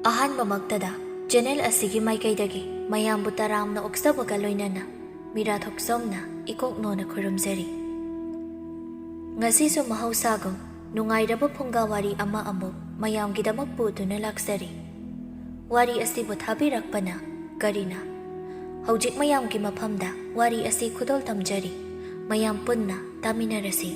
ꯑꯍꯥꯟꯕꯃꯛꯇꯗ channel ꯑꯁꯤꯒꯤ ꯃꯥꯏꯀꯩꯗꯒꯤ ꯃꯌꯥꯝꯕꯨ ꯇꯔꯥꯝꯅ ꯑꯣꯛꯆꯕꯒ ꯂꯣꯏꯅꯅ ꯃꯤꯔꯥ ꯊꯣꯛꯆꯣꯝꯅ ꯏꯀꯣꯛꯅꯣꯅ ꯈꯨꯔꯨꯝꯖꯔꯤ꯫ ꯉꯁꯤꯁꯨ ꯃꯍꯧꯁꯥꯒꯨꯝ ꯅꯨꯡꯉꯥꯏꯔꯕ ꯐꯨꯡꯒꯥ ꯋꯥꯔꯤ ꯑꯃ ꯑꯃꯨꯛ ꯃꯌꯥꯝꯒꯤꯗꯃꯛ ꯄꯨꯗꯨꯅ ꯂꯥꯛꯆꯔꯤ꯫ ꯋꯥꯔꯤ ꯑꯁꯤꯕꯨ ꯊꯥꯕꯤꯔꯛꯄꯅ ꯀꯔꯤꯅꯥ꯫ ꯍꯧꯖꯤꯛ ꯃꯌꯥꯝꯒꯤ ꯃꯐꯝꯗ ꯋꯥꯔꯤ ꯑꯁꯤ ꯈꯨꯗꯣꯜ ꯇꯝꯖꯔꯤ꯫ ꯃꯌꯥꯝ ꯄꯨꯟꯅ ꯇꯥꯃꯤꯟꯅꯔꯁꯤ꯫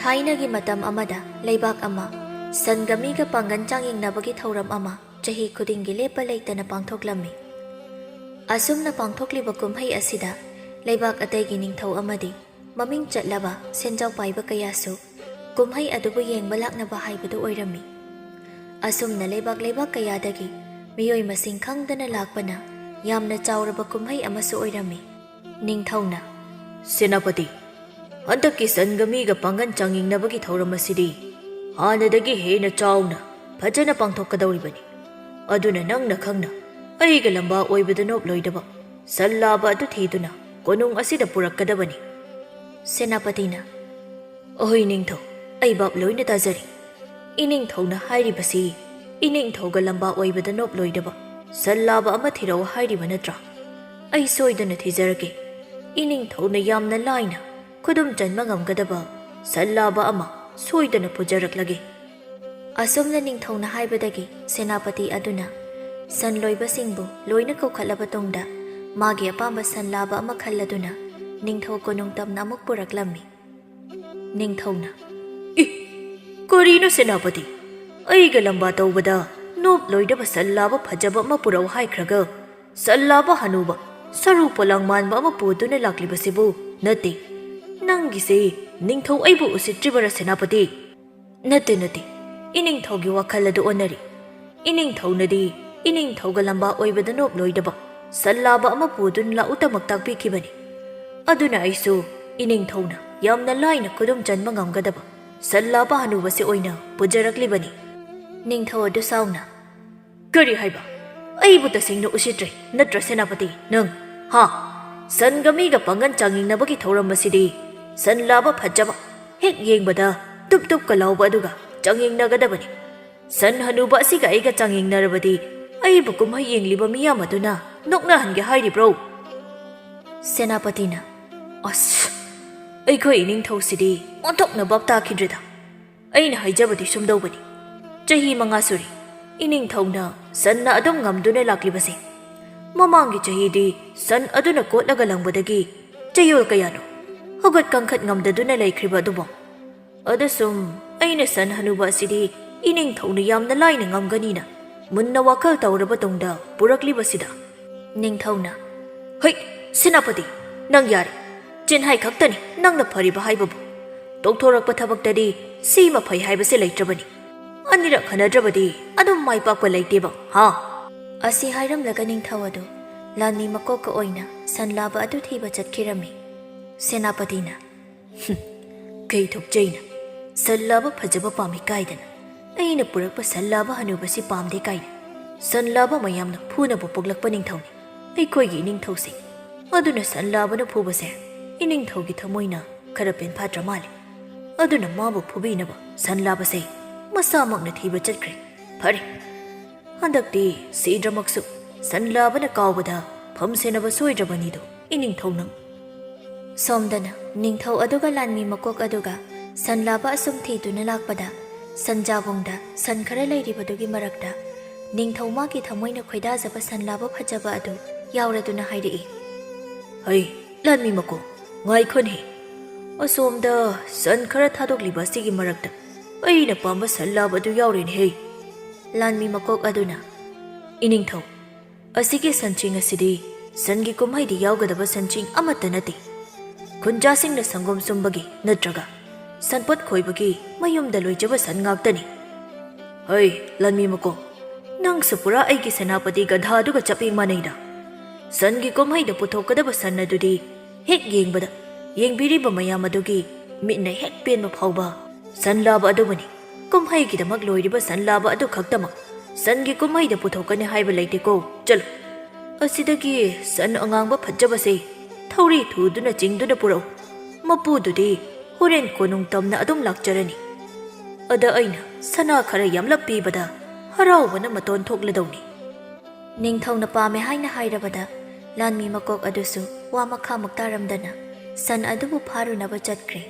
ꯊꯥꯏꯅꯒꯤ ꯃꯇꯝ ꯑꯃꯗ ꯂꯩꯕꯥꯛ ꯑꯃ ꯁꯟꯒ ꯃꯤꯒ ꯄꯥꯡꯒꯜ ꯆꯥꯡꯌꯦꯡꯅꯕꯒꯤ ꯊꯧꯔꯝ ꯑꯃ ꯆꯍꯤ ꯈꯨꯗꯤꯡꯒꯤ ꯂꯦꯞꯄ ꯂꯩꯇꯅ ꯄꯥꯡꯊꯣꯛꯂꯝꯃꯤ꯫ ꯑꯁꯨꯝꯅ ꯄꯥꯡꯊꯣꯛꯂꯤꯕ ꯀꯨꯝꯍꯩ ꯑꯁꯤꯗ ꯂꯩꯕꯥꯛ ꯑꯇꯩꯒꯤ ꯅꯤꯡꯊꯧ ꯑꯃꯗꯤ ꯃꯃꯤꯡ ꯆꯠꯂꯕ ꯁꯦꯟꯖꯥꯎ ꯄꯥꯏꯕ ꯀꯌꯥꯁꯨ ꯀꯨꯝꯍꯩ ꯑꯗꯨꯕꯨ ꯌꯦꯡꯕ ꯂꯥꯛꯅꯕ ꯍꯥꯏꯕꯗꯨ ꯑꯣꯏꯔꯝꯃꯤ꯫ ꯑꯁꯨꯝꯅ ꯂꯩꯕꯥꯛ ꯀꯌꯥꯗꯒꯤ ꯃꯤꯑꯣꯏ ꯃꯁꯤꯡ ꯈꯪꯗꯅ ꯂꯥꯛꯄꯅ ꯌꯥꯝꯅ ꯆꯥꯎꯔꯕ ꯀꯨꯝꯍꯩ ꯑꯃꯁꯨ ꯑꯣꯏꯔꯝꯃꯤ꯫ ꯅꯤꯡꯊꯧꯅ ꯁꯦꯅꯥꯄꯇꯤ, ꯍꯟꯗꯛꯀꯤ ꯁꯟꯒ ꯃꯤꯒ ꯄꯥꯡꯒꯜ ꯆꯥꯡꯌꯦꯡꯅꯕꯒꯤ ꯊꯧꯔꯝ ꯑꯁꯤꯗꯤ ꯍꯥꯟꯅꯗꯒꯤ ꯍꯦꯟꯅ ꯆꯥꯎꯅ ꯐꯖꯅ ꯄꯥꯡꯊꯣꯛꯀꯗꯧꯔꯤꯕꯅꯤ꯫ ꯑꯗꯨꯅ ꯅꯪꯅ ꯈꯪꯅ ꯑꯩꯒ ꯂꯝꯕꯥ ꯑꯣꯏꯕꯗ ꯅꯣꯞꯂꯣꯏꯗꯕ ꯁꯟ ꯂꯥꯕ ꯑꯗꯨ ꯊꯤꯗꯨꯅ ꯀꯣꯅꯨꯡ ꯑꯁꯤꯗ ꯄꯨꯔꯛꯀꯗꯕꯅꯤ꯫ ꯁꯦꯅꯥꯄꯇꯤꯅ ꯑꯍꯣꯏ ꯅꯤꯡꯊꯧ, ꯑꯩ ꯚꯥꯞ ꯂꯣꯏꯅ ꯇꯥꯖꯔꯤ꯫ ꯏꯅꯤꯡꯊꯧꯅ ꯍꯥꯏꯔꯤꯕꯁꯤ ꯏꯅꯤꯡꯊꯧꯒ ꯂꯝꯕꯥ ꯑꯣꯏꯕꯗ ꯅꯣꯞꯂꯣꯏꯗꯕ ꯁꯟ ꯂꯥꯕ ꯑꯃ ꯊꯤꯔꯛꯎ ꯍꯥꯏꯔꯤꯕ ꯅꯠꯇ꯭ꯔꯥ? ꯑꯩ ꯁꯣꯏꯗꯅ ꯊꯤꯖꯔꯒꯦ꯫ ꯏꯅꯤꯡꯊꯧꯅ ꯌꯥꯝꯅ ꯂꯥꯏꯅ ꯈꯨꯗꯨꯝ ꯆꯟꯕ ꯉꯝꯒꯗꯕ ꯁꯟ ꯂꯥꯕ ꯑꯃ ꯁꯣꯏꯗꯅ ꯄꯨꯖꯔꯛꯂꯒꯦ꯫ ꯑꯁꯨꯝꯅ ꯅꯤꯡꯊꯧꯅ ꯍꯥꯏꯕꯗꯒꯤ ꯁꯦꯅꯥꯄꯇꯤ ꯑꯗꯨꯅ ꯁꯟ ꯂꯣꯏꯕꯁꯤꯡꯕꯨ ꯂꯣꯏꯅ ꯀꯧꯈꯠꯂꯕ ꯇꯨꯡꯗ ꯃꯥꯒꯤ ꯑꯄꯥꯝꯕ ꯁꯟ ꯂꯥꯕ ꯑꯃ ꯈꯜꯂꯗꯨꯅ ꯅꯤꯡꯊꯧ ꯀꯣꯅꯨꯡ ꯇꯝꯅ ꯑꯃꯨꯛ ꯄꯨꯔꯛꯂꯝꯃꯤ꯫ ꯅꯤꯡꯊꯧꯅ ꯀꯔꯤꯅꯣ ꯁꯦꯅꯥꯄꯇꯤ, ꯑꯩꯒ ꯂꯝꯕꯥ ꯇꯧꯕꯗ ꯅꯣꯞꯂꯣꯏꯗꯕ ꯁꯟ ꯂꯥꯕ ꯐꯖꯕ ꯑꯃ ꯄꯨꯔꯛꯎ ꯍꯥꯏꯈ꯭ꯔꯒ ꯁꯟ ꯂꯥꯕ ꯍꯅꯨꯕ ꯁꯔꯨ ꯄꯣꯂꯥꯡ ꯃꯥꯟꯕ ꯑꯃ ꯄꯨꯗꯨꯅ ꯂꯥꯛꯂꯤꯕꯁꯤꯕꯨ ꯅꯠꯇꯦ꯫ ꯅꯪꯒꯤꯁꯦ ꯅꯤꯡꯊꯧ ꯑꯩꯕꯨ ꯎꯁꯤꯠꯇ꯭ꯔꯤꯕꯔꯥ ꯁꯦꯅꯥꯄꯇꯤ? ꯅꯠꯇꯦ, ꯏꯅꯤꯡꯊꯧꯒꯤ ꯋꯥꯈꯜ ꯑꯗꯨ ꯑꯣꯟꯅꯔꯤ꯫ ꯏꯅꯤꯡꯊꯧꯅꯗꯤ ꯏꯅꯤꯡꯊꯧꯒ ꯂꯝꯕꯥ ꯑꯣꯏꯕꯗ ꯅꯣꯞꯂꯣꯏꯗꯕ ꯁꯟ ꯂꯥꯕ ꯑꯃ ꯄꯨꯗꯨꯅ ꯂꯥꯛꯎꯇꯃꯛ ꯇꯥꯛꯄꯤꯈꯤꯕꯅꯤ꯫ ꯑꯗꯨꯅ ꯑꯩꯁꯨ ꯏꯅꯤꯡꯊꯧꯅ ꯌꯥꯝꯅ ꯂꯥꯏꯅ ꯈꯨꯗꯨꯝ ꯆꯟꯕ ꯉꯝꯒꯗꯕ ꯁꯟ ꯂꯥꯕ ꯍꯅꯨꯕꯁꯤ ꯑꯣꯏꯅ ꯄꯨꯖꯔꯛꯂꯤꯕꯅꯤ꯫ ꯅꯤꯡꯊꯧ ꯑꯗꯨ ꯁꯥꯎꯅ ꯀꯔꯤ ꯍꯥꯏꯕ? ꯑꯩꯕꯨ ꯇꯁꯦꯡꯅ ꯎꯁꯤꯠꯇ꯭ꯔꯦ ꯅꯠꯇ꯭ꯔ ꯁꯦꯅꯥꯄꯇꯤ ꯅꯪ? ꯁꯟꯒ ꯃꯤꯒ ꯄꯥꯡꯒꯜ ꯆꯥꯡꯌꯦꯡꯅꯕꯒꯤ ꯊꯧꯔꯝ ꯑꯁꯤꯗꯤ ꯁꯟ ꯂꯥꯕ ꯐꯖꯕ ꯍꯦꯛ ꯌꯦꯡꯕꯗ ꯇꯨꯞ ꯇꯨꯞꯀ ꯂꯥꯎꯕ ꯑꯗꯨꯒ ꯆꯥꯡꯌꯦꯡꯅꯒꯗꯕꯅꯤ꯫ ꯁꯟ ꯍꯅꯨꯕ ꯑꯁꯤꯒ ꯑꯩꯒ ꯆꯥꯡꯌꯦꯡꯅꯔꯕꯗꯤ ꯑꯩꯕꯨ ꯀꯨꯝꯍꯩ ꯌꯦꯡꯂꯤꯕ ꯃꯤꯌꯥꯝ ꯑꯗꯨꯅ ꯅꯣꯛꯅꯍꯟꯒꯦ ꯍꯥꯏꯔꯤꯕ꯭ꯔꯣ? ꯁꯦꯅꯥꯄꯇꯤꯅ ꯑꯁ, ꯑꯩꯈꯣꯏ ꯏꯅꯤꯡꯊꯧꯁꯤꯗꯤ ꯑꯣꯟꯊꯣꯛꯅ ꯚꯥꯞ ꯇꯥꯈꯤꯗ꯭ꯔꯦꯗ꯫ ꯑꯩꯅ ꯍꯥꯏꯖꯕꯗꯤ ꯁꯨꯝꯗꯧꯕꯅꯤ꯫ ꯆꯍꯤ 5 ꯁꯨꯔꯤ ꯏꯅꯤꯡꯊꯧꯅ ꯁꯟꯅ ꯑꯗꯨꯝ ꯉꯝꯗꯨꯅ ꯂꯥꯛꯂꯤꯕꯁꯦ꯫ ꯃꯃꯥꯡꯒꯤ ꯆꯍꯤꯗꯤ ꯁꯟ ꯑꯗꯨꯅ ꯀꯣꯠꯂꯒ ꯂꯪꯕꯗꯒꯤ ꯆꯌꯣꯜ ꯀꯌꯥꯅꯣ ꯍꯧꯒꯠ ꯀꯥꯡꯈꯠ ꯉꯝꯗꯗꯨꯅ ꯂꯩꯈ꯭ꯔꯤꯕ ꯑꯗꯨꯕꯨ ꯑꯗꯨꯁꯨꯝ ꯑꯩꯅ ꯁꯟ ꯍꯅꯨꯕ ꯑꯁꯤꯗꯤ ꯏꯅꯤꯡꯊꯧꯅ ꯌꯥꯝꯅ ꯂꯥꯏꯅ ꯉꯝꯒꯅꯤꯅ ꯃꯨꯟꯅ ꯋꯥꯈꯜ ꯇꯧꯔꯕ ꯇꯨꯡꯗ ꯄꯨꯔꯛꯂꯤꯕꯁꯤꯗ꯫ ꯅꯤꯡꯊꯧꯅ ꯁꯦꯅꯥꯄꯇꯤ, ꯅꯪ ꯌꯥꯔꯦ꯫ ꯆꯤꯟꯍꯥꯏ ꯈꯛꯇꯅꯤ ꯅꯪꯅ ꯐꯔꯤꯕ ꯍꯥꯏꯕꯕꯨ꯫ ꯇꯧꯊꯣꯔꯛꯄ ꯊꯕꯛꯇꯗꯤ ꯁꯤꯃ ꯐꯩ ꯍꯥꯏꯕꯁꯦ ꯂꯩꯇ꯭ꯔꯕꯅꯤ꯫ ꯑꯅꯤꯔꯛ ꯍꯟꯅꯗ꯭ꯔꯕꯗꯤ ꯑꯗꯨꯝ ꯃꯥꯏ ꯄꯥꯛꯄ ꯂꯩꯇꯦꯕ ꯑꯁꯤ ꯍꯥꯏꯔꯝꯂꯒ ꯅꯤꯡꯊꯧ ꯑꯗꯨ ꯂꯥꯟꯃꯤ ꯃꯀꯣꯛꯀ ꯑꯣꯏꯅ ꯁꯟ ꯂꯥꯕ ꯑꯗꯨ ꯊꯤꯕ ꯆꯠꯈꯤꯔꯝꯃꯤ꯫ ꯁꯦꯅꯥꯄꯇꯤꯅ ꯀꯩꯊꯣꯛꯆꯩꯅ ꯁꯟ ꯂꯥꯕ ꯐꯖꯕ ꯄꯥꯝꯃꯤ ꯀꯥꯏꯗꯅ ꯑꯩꯅ ꯄꯨꯔꯛꯄ ꯁꯟ ꯂꯥꯕ ꯍꯅꯨꯕꯁꯤ ꯄꯥꯝꯗꯦ ꯀꯥꯏꯅ ꯁꯟ ꯂꯥꯕ ꯃꯌꯥꯝꯅ ꯐꯨꯅꯕ ꯄꯣꯛꯂꯛꯄ ꯅꯤꯡꯊꯧꯅꯤ ꯑꯩꯈꯣꯏꯒꯤ ꯏꯅꯤꯡꯊꯧꯁꯦ꯫ ꯑꯗꯨꯅ ꯁꯟ ꯂꯥꯕꯅ ꯐꯨꯕꯁꯦ ꯏꯅꯤꯡꯊꯧꯒꯤ ꯊꯃꯣꯏꯅ ꯈꯔ ꯄꯦꯟꯐꯥꯠꯇ꯭ꯔ ꯃꯥꯜꯂꯦ꯫ ꯑꯗꯨꯅ ꯃꯥꯕꯨ ꯐꯨꯕꯤꯅꯕ ꯁꯟ ꯂꯥꯕꯁꯦ ꯃꯁꯥꯃꯛꯅ ꯊꯤꯕ ꯆꯠꯈ꯭ꯔꯦ꯫ ꯐꯔꯦ, ꯍꯟꯗꯛꯇꯤ ꯁꯤꯗ꯭ꯔꯃꯛꯁꯨ ꯁꯟ ꯂꯥꯕꯅ ꯀꯥꯎꯕꯗ ꯐꯝ ꯁꯦꯟꯅꯕ ꯁꯣꯏꯗ꯭ꯔꯕꯅꯤꯗꯣ ꯏꯅꯤꯡꯊꯧ ꯅꯪ꯫ ꯁꯣꯝꯗꯅ ꯅꯤꯡꯊꯧ ꯑꯗꯨꯒ ꯂꯥꯟꯃꯤ ꯃꯀꯣꯛ ꯑꯗꯨꯒ ꯁꯟ ꯂꯥꯕ ꯑꯁꯨꯝ ꯊꯤꯗꯨꯅ ꯂꯥꯛꯄꯗ ꯁꯟꯖꯥꯕꯨꯡꯗ ꯁꯟ ꯈꯔ ꯂꯩꯔꯤꯕꯗꯨꯒꯤ ꯃꯔꯛꯇ ꯅꯤꯡꯊꯧ ꯃꯥꯒꯤ ꯊꯃꯣꯏꯅ ꯈꯣꯏꯗꯥꯖꯕ ꯁꯟ ꯂꯥꯕ ꯐꯖꯕ ꯑꯗꯨ ꯌꯥꯎꯔꯗꯨꯅ ꯍꯥꯏꯔꯛꯏ꯫ ꯂꯥꯟꯃꯤ ꯃꯀꯣꯛ, ꯉꯥꯏꯈꯣꯅꯦ꯫ ꯑꯁꯣꯝꯗ ꯁꯟ ꯈꯔ ꯊꯥꯗꯣꯛꯂꯤꯕ ꯑꯁꯤꯒꯤ ꯃꯔꯛꯇ ꯑꯩꯅ ꯄꯥꯝꯕ ꯁꯟ ꯂꯥꯕ ꯑꯗꯨ ꯌꯥꯎꯔꯦꯅꯦ꯫ ꯂꯥꯟꯃꯤ ꯃꯀꯣꯛ ꯑꯗꯨꯅ ꯏꯅꯤꯡꯊꯧ, ꯑꯁꯤꯒꯤ ꯁꯟꯆꯤꯡ ꯑꯁꯤꯗꯤ ꯁꯟꯒꯤ ꯀꯨꯝꯍꯩꯗ ꯌꯥꯎꯒꯗꯕ ꯁꯟꯆꯤꯡ ꯑꯃꯠꯇ ꯅꯠꯇꯦ꯫ ꯈꯨꯟꯖꯥꯁꯤꯡꯅ ꯁꯪꯒꯣꯝ ꯁꯨꯝꯕꯒꯤ ꯅꯠꯇ꯭ꯔꯒ ꯁꯟꯄꯣꯠ ꯈꯣꯏꯕꯒꯤ ꯃꯌꯨꯝꯗ ꯂꯣꯏꯖꯕ ꯁꯟ ꯉꯥꯛꯇꯅꯤ꯫ ꯂꯥꯟꯃꯤ ꯃꯀꯣꯛ, ꯅꯪꯁꯨ ꯄꯨꯔꯥ ꯑꯩꯒꯤ ꯁꯦꯅꯥꯄꯇꯤ ꯒꯙꯥ ꯑꯗꯨꯒ ꯆꯞꯍꯦꯛ ꯃꯥꯟꯅꯩꯗ꯫ ꯁꯟꯒꯤ ꯀꯨꯝꯍꯩꯗ ꯄꯨꯊꯣꯛꯀꯗꯕ ꯁꯟ ꯑꯗꯨꯗꯤ ꯍꯦꯛ ꯌꯦꯡꯕꯗ ꯌꯦꯡꯕꯤꯔꯤꯕ ꯃꯌꯥꯝ ꯑꯗꯨꯒꯤ ꯃꯤꯠꯅ ꯍꯦꯛ ꯄꯦꯟꯕ ꯐꯥꯎꯕ ꯁꯟ ꯂꯥꯕ ꯑꯗꯨꯕꯨꯅꯤ꯫ ꯀꯨꯝꯍꯩꯒꯤꯗꯃꯛ ꯂꯣꯏꯔꯤꯕ ꯁꯟ ꯂꯥꯕ ꯑꯗꯨ ꯈꯛꯇꯃꯛ ꯁꯟꯒꯤ ꯀꯨꯝꯍꯩꯗ ꯄꯨꯊꯣꯛꯀꯅꯤ ꯍꯥꯏꯕ ꯂꯩꯇꯦꯀꯣ꯫ ꯆꯠꯂꯣ, ꯑꯁꯤꯗꯒꯤ ꯁꯟ ꯑꯉꯥꯡꯕ ꯐꯖꯕꯁꯦ ꯊꯧꯔꯤ ꯊꯨꯗꯨꯅ ꯆꯤꯡꯗꯨꯅ ꯄꯨꯔꯛꯎ꯫ ꯃꯄꯨꯗꯨꯗꯤ ꯍꯣꯔꯦꯟ ꯀꯣꯅꯨꯡ ꯇꯝꯅ ꯑꯗꯨꯝ ꯂꯥꯛꯆꯔꯅꯤ꯫ ꯑꯗ ꯑꯩꯅ ꯁꯅꯥ ꯈꯔ ꯌꯥꯝꯂꯞ ꯄꯤꯕꯗ ꯍꯔꯥꯎꯕꯅ ꯃꯇꯣꯟ ꯊꯣꯛꯂꯗꯧꯅꯤ꯫ ꯅꯤꯡꯊꯧꯅ ꯄꯥꯝꯃꯦ ꯍꯥꯏꯅ ꯍꯥꯏꯔꯕꯗ ꯂꯥꯟꯃꯤ ꯃꯀꯣꯛ ꯑꯗꯨꯁꯨ ꯋꯥ ꯃꯈꯥꯃꯨꯛ ꯇꯥꯔꯝꯗꯅ ꯁꯟ ꯑꯗꯨꯕꯨ ꯐꯥꯔꯨꯅꯕ ꯆꯠꯈ꯭ꯔꯦ꯫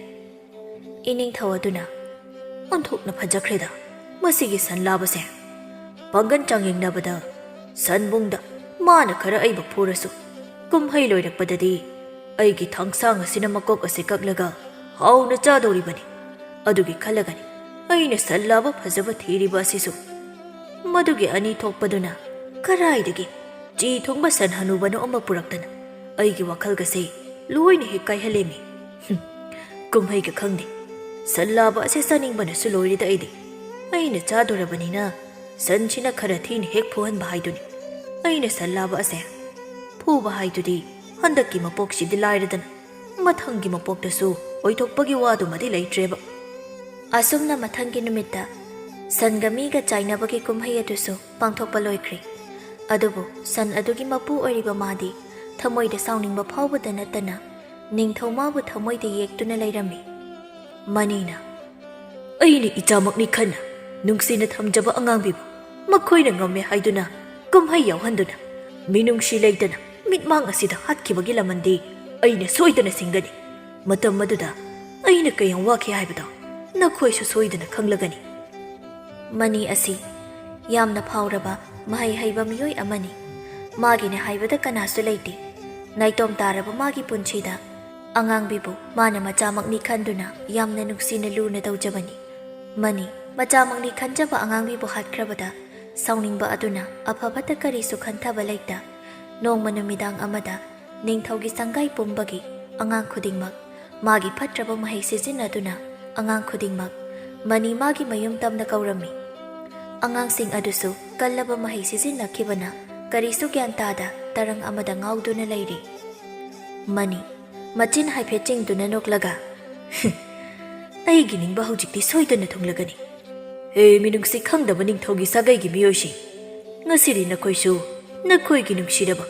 ꯏꯅꯤꯡꯊꯧ ꯑꯗꯨꯅ ꯑꯣꯟꯊꯣꯛꯅ ꯐꯖꯈ꯭ꯔꯦꯗ ꯃꯁꯤꯒꯤ ꯁꯟ ꯂꯥꯕꯁꯦ꯫ ꯄꯥꯡꯒꯟ ꯆꯥꯡꯌꯦꯡꯅꯕꯗ ꯁꯟꯕꯨꯡꯗ ꯃꯥꯅ ꯈꯔ ꯑꯩꯕꯨ ꯐꯨꯔꯁꯨ ꯀꯨꯝꯍꯩ ꯂꯣꯏꯔꯛꯄꯗꯗꯤ ꯑꯩꯒꯤ ꯊꯥꯡꯁꯥꯡ ꯑꯁꯤꯅ ꯃꯀꯣꯛ ꯑꯁꯤ ꯀꯛꯂꯒ ꯍꯥꯎꯅ ꯆꯥꯗꯧꯔꯤꯕꯅꯤ꯫ ꯑꯗꯨꯒꯤ ꯈꯜꯂꯒꯅꯤ ꯑꯩꯅ ꯁꯟ ꯂꯥꯕ ꯐꯖꯕ ꯊꯤꯔꯤꯕ ꯑꯁꯤꯁꯨ꯫ ꯃꯗꯨꯒꯤ ꯑꯅꯤ ꯊꯣꯛꯄꯗꯨꯅ ꯀꯔꯥꯏꯗꯒꯤ ꯆꯤ ꯊꯣꯡꯕ ꯁꯟ ꯍꯅꯨꯕꯅꯣ ꯑꯃ ꯄꯨꯔꯛꯇꯅ ꯑꯩꯒꯤ ꯋꯥꯈꯜꯒꯁꯦ ꯂꯣꯏꯅ ꯍꯦꯛ ꯀꯥꯏꯍꯜꯂꯦꯃꯤ꯫ ꯀꯨꯝꯍꯩꯒ ꯈꯪꯗꯦ ꯁꯟ ꯂꯥꯕ ꯑꯁꯤ ꯆꯥꯅꯤꯡꯕꯅꯁꯨ ꯂꯣꯏꯔꯦꯗ ꯑꯩꯗꯤ꯫ ꯑꯩꯅ ꯆꯥꯗꯣꯔꯕꯅꯤꯅ ꯁꯟꯁꯤꯅ ꯈꯔ ꯊꯤꯅ ꯍꯦꯛ ꯐꯨꯍꯟꯕ ꯍꯥꯏꯗꯨꯅꯤ꯫ ꯑꯩꯅ ꯁꯟ ꯂꯥꯕ ꯑꯁꯦ ꯐꯨꯕ ꯍꯥꯏꯗꯨꯗꯤ ꯍꯟꯗꯛꯀꯤ ꯃꯄꯣꯛꯁꯤꯗꯤ ꯂꯥꯏꯔꯗꯅ ꯃꯊꯪꯒꯤ ꯃꯄꯣꯛꯇꯁꯨ ꯑꯣꯏꯊꯣꯛꯄꯒꯤ ꯋꯥꯗꯨꯃꯗꯤ ꯂꯩꯇ꯭ꯔꯦꯕ꯫ ꯑꯁꯨꯝꯅ ꯃꯊꯪꯒꯤ ꯅꯨꯃꯤꯠꯇ ꯁꯟꯒ ꯃꯤꯒ ꯆꯥꯏꯅꯕꯒꯤ ꯀꯨꯝꯍꯩ ꯑꯗꯨꯁꯨ ꯄꯥꯡꯊꯣꯛꯄ ꯂꯣꯏꯈ꯭ꯔꯦ꯫ ꯑꯗꯨꯕꯨ ꯁꯟ ꯑꯗꯨꯒꯤ ꯃꯄꯨ ꯑꯣꯏꯔꯤꯕ ꯃꯥꯗꯤ ꯊꯃꯣꯏꯗ ꯁꯥꯎꯅꯤꯡꯕ ꯐꯥꯎꯕꯗ ꯅꯠꯇꯅ ꯅꯤꯡꯊꯧ ꯃꯥꯕꯨ ꯊꯃꯣꯏꯗ ꯌꯦꯛꯇꯨꯅ ꯂꯩꯔꯝꯃꯤ꯫ ꯃꯅꯤꯅ ꯑꯩꯅ ꯏꯆꯥꯃꯛꯅꯤ ꯈꯟꯅ ꯅꯨꯡꯁꯤꯅ ꯊꯝꯖꯕ ꯑꯉꯥꯡꯕꯤꯕꯨ ꯃꯈꯣꯏꯅ ꯉꯝꯃꯦ ꯍꯥꯏꯗꯨꯅ ꯀꯨꯝꯍꯩ ꯌꯥꯎꯍꯟꯗꯨꯅ ꯃꯤꯅꯨꯡꯁꯤ ꯂꯩꯇꯅ ꯃꯤꯠꯃꯥꯡ ꯑꯁꯤꯗ ꯍꯥꯠꯈꯤꯕꯒꯤ ꯂꯃꯟꯗꯤ ꯑꯩꯅ ꯁꯣꯏꯗꯅ ꯁꯤꯡꯒꯅꯤ꯫ ꯃꯇꯝ ꯑꯗꯨꯗ ꯑꯩꯅ ꯀꯌꯥꯝ ꯋꯥꯈꯤ ꯍꯥꯏꯕꯗꯣ ꯅꯈꯣꯏꯁꯨ ꯁꯣꯏꯗꯅ ꯈꯪꯂꯒꯅꯤ꯫ ꯃꯅꯤ ꯑꯁꯤ ꯌꯥꯝꯅ ꯐꯥꯎꯔꯕ ꯃꯍꯩ ꯍꯩꯕ ꯃꯤꯑꯣꯏ ꯑꯃꯅꯤ꯫ ꯃꯥꯒꯤꯅꯦ ꯍꯥꯏꯕꯗ ꯀꯅꯥꯁꯨ ꯂꯩꯇꯦ꯫ ꯅꯥꯏꯇꯣꯝ ꯇꯥꯔꯕ ꯃꯥꯒꯤ ꯄꯨꯟꯁꯤꯗ ꯑꯉꯥꯡꯕꯤꯕꯨ ꯃꯥꯅ ꯃꯆꯥꯃꯛꯅꯤ ꯈꯟꯗꯨꯅ ꯌꯥꯝꯅ ꯅꯨꯡꯁꯤꯅ ꯂꯨꯅ ꯇꯧꯖꯕꯅꯤ꯫ ꯃꯅꯤ ꯃꯆꯥꯃꯛꯅꯤ ꯈꯟꯖꯕ ꯑꯉꯥꯡꯕꯤꯕꯨ ꯍꯥꯠꯈ꯭ꯔꯕꯗ ꯁꯥꯎꯅꯤꯡꯕ ꯑꯗꯨꯅ ꯑꯐꯕꯇ ꯀꯔꯤꯁꯨ ꯈꯟꯊꯕ ꯂꯩꯇ ꯅꯣꯡꯃ ꯅꯨꯃꯤꯗꯥꯡ ꯑꯃꯗ ꯅꯤꯡꯊꯧꯒꯤ ꯁꯪꯒꯥꯏ ꯄꯨꯝꯕꯒꯤ ꯑꯉꯥꯡ ꯈꯨꯗꯤꯡꯃꯛ ꯃꯥꯒꯤ ꯐꯠꯇ꯭ꯔꯕ ꯃꯍꯩ ꯁꯤꯖꯤꯟꯅꯗꯨꯅ ꯑꯉꯥꯡ ꯈꯨꯗꯤꯡꯃꯛ ꯃꯅꯤ ꯃꯥꯒꯤ ꯃꯌꯨꯝ ꯇꯝꯅ ꯀꯧꯔꯝꯃꯤ꯫ ꯑꯉꯥꯡꯁꯤꯡ ꯑꯗꯨꯁꯨ ꯀꯜꯂꯕ ꯃꯍꯩ ꯁꯤꯖꯤꯟꯅꯈꯤꯕꯅ ꯀꯔꯤꯁꯨ ꯒ꯭ꯌꯥꯟ ꯇꯥꯗ ꯇꯔꯪ ꯑꯃꯗ ꯉꯥꯎꯗꯨꯅ ꯂꯩꯔꯤ꯫ ꯃꯅꯤ ꯃꯆꯤꯟ ꯍꯥꯏꯐꯦꯠ ꯆꯤꯡꯗꯨꯅ ꯅꯣꯛꯂꯒ ꯑꯩꯒꯤ ꯅꯤꯡꯕ ꯍꯧꯖꯤꯛꯇꯤ ꯁꯣꯏꯗꯅ ꯊꯨꯡꯂꯒꯅꯤ꯫ ꯍꯦ ꯃꯤꯅꯨꯡꯁꯤ ꯈꯪꯗꯕ ꯅꯤꯡꯊꯧꯒꯤ ꯁꯥꯒꯩꯒꯤ ꯃꯤꯑꯣꯏꯁꯤꯡ, ꯉꯁꯤꯗꯤ ꯅꯈꯣꯏꯁꯨ ꯅꯈꯣꯏꯒꯤ ꯅꯨꯡꯁꯤꯔꯕ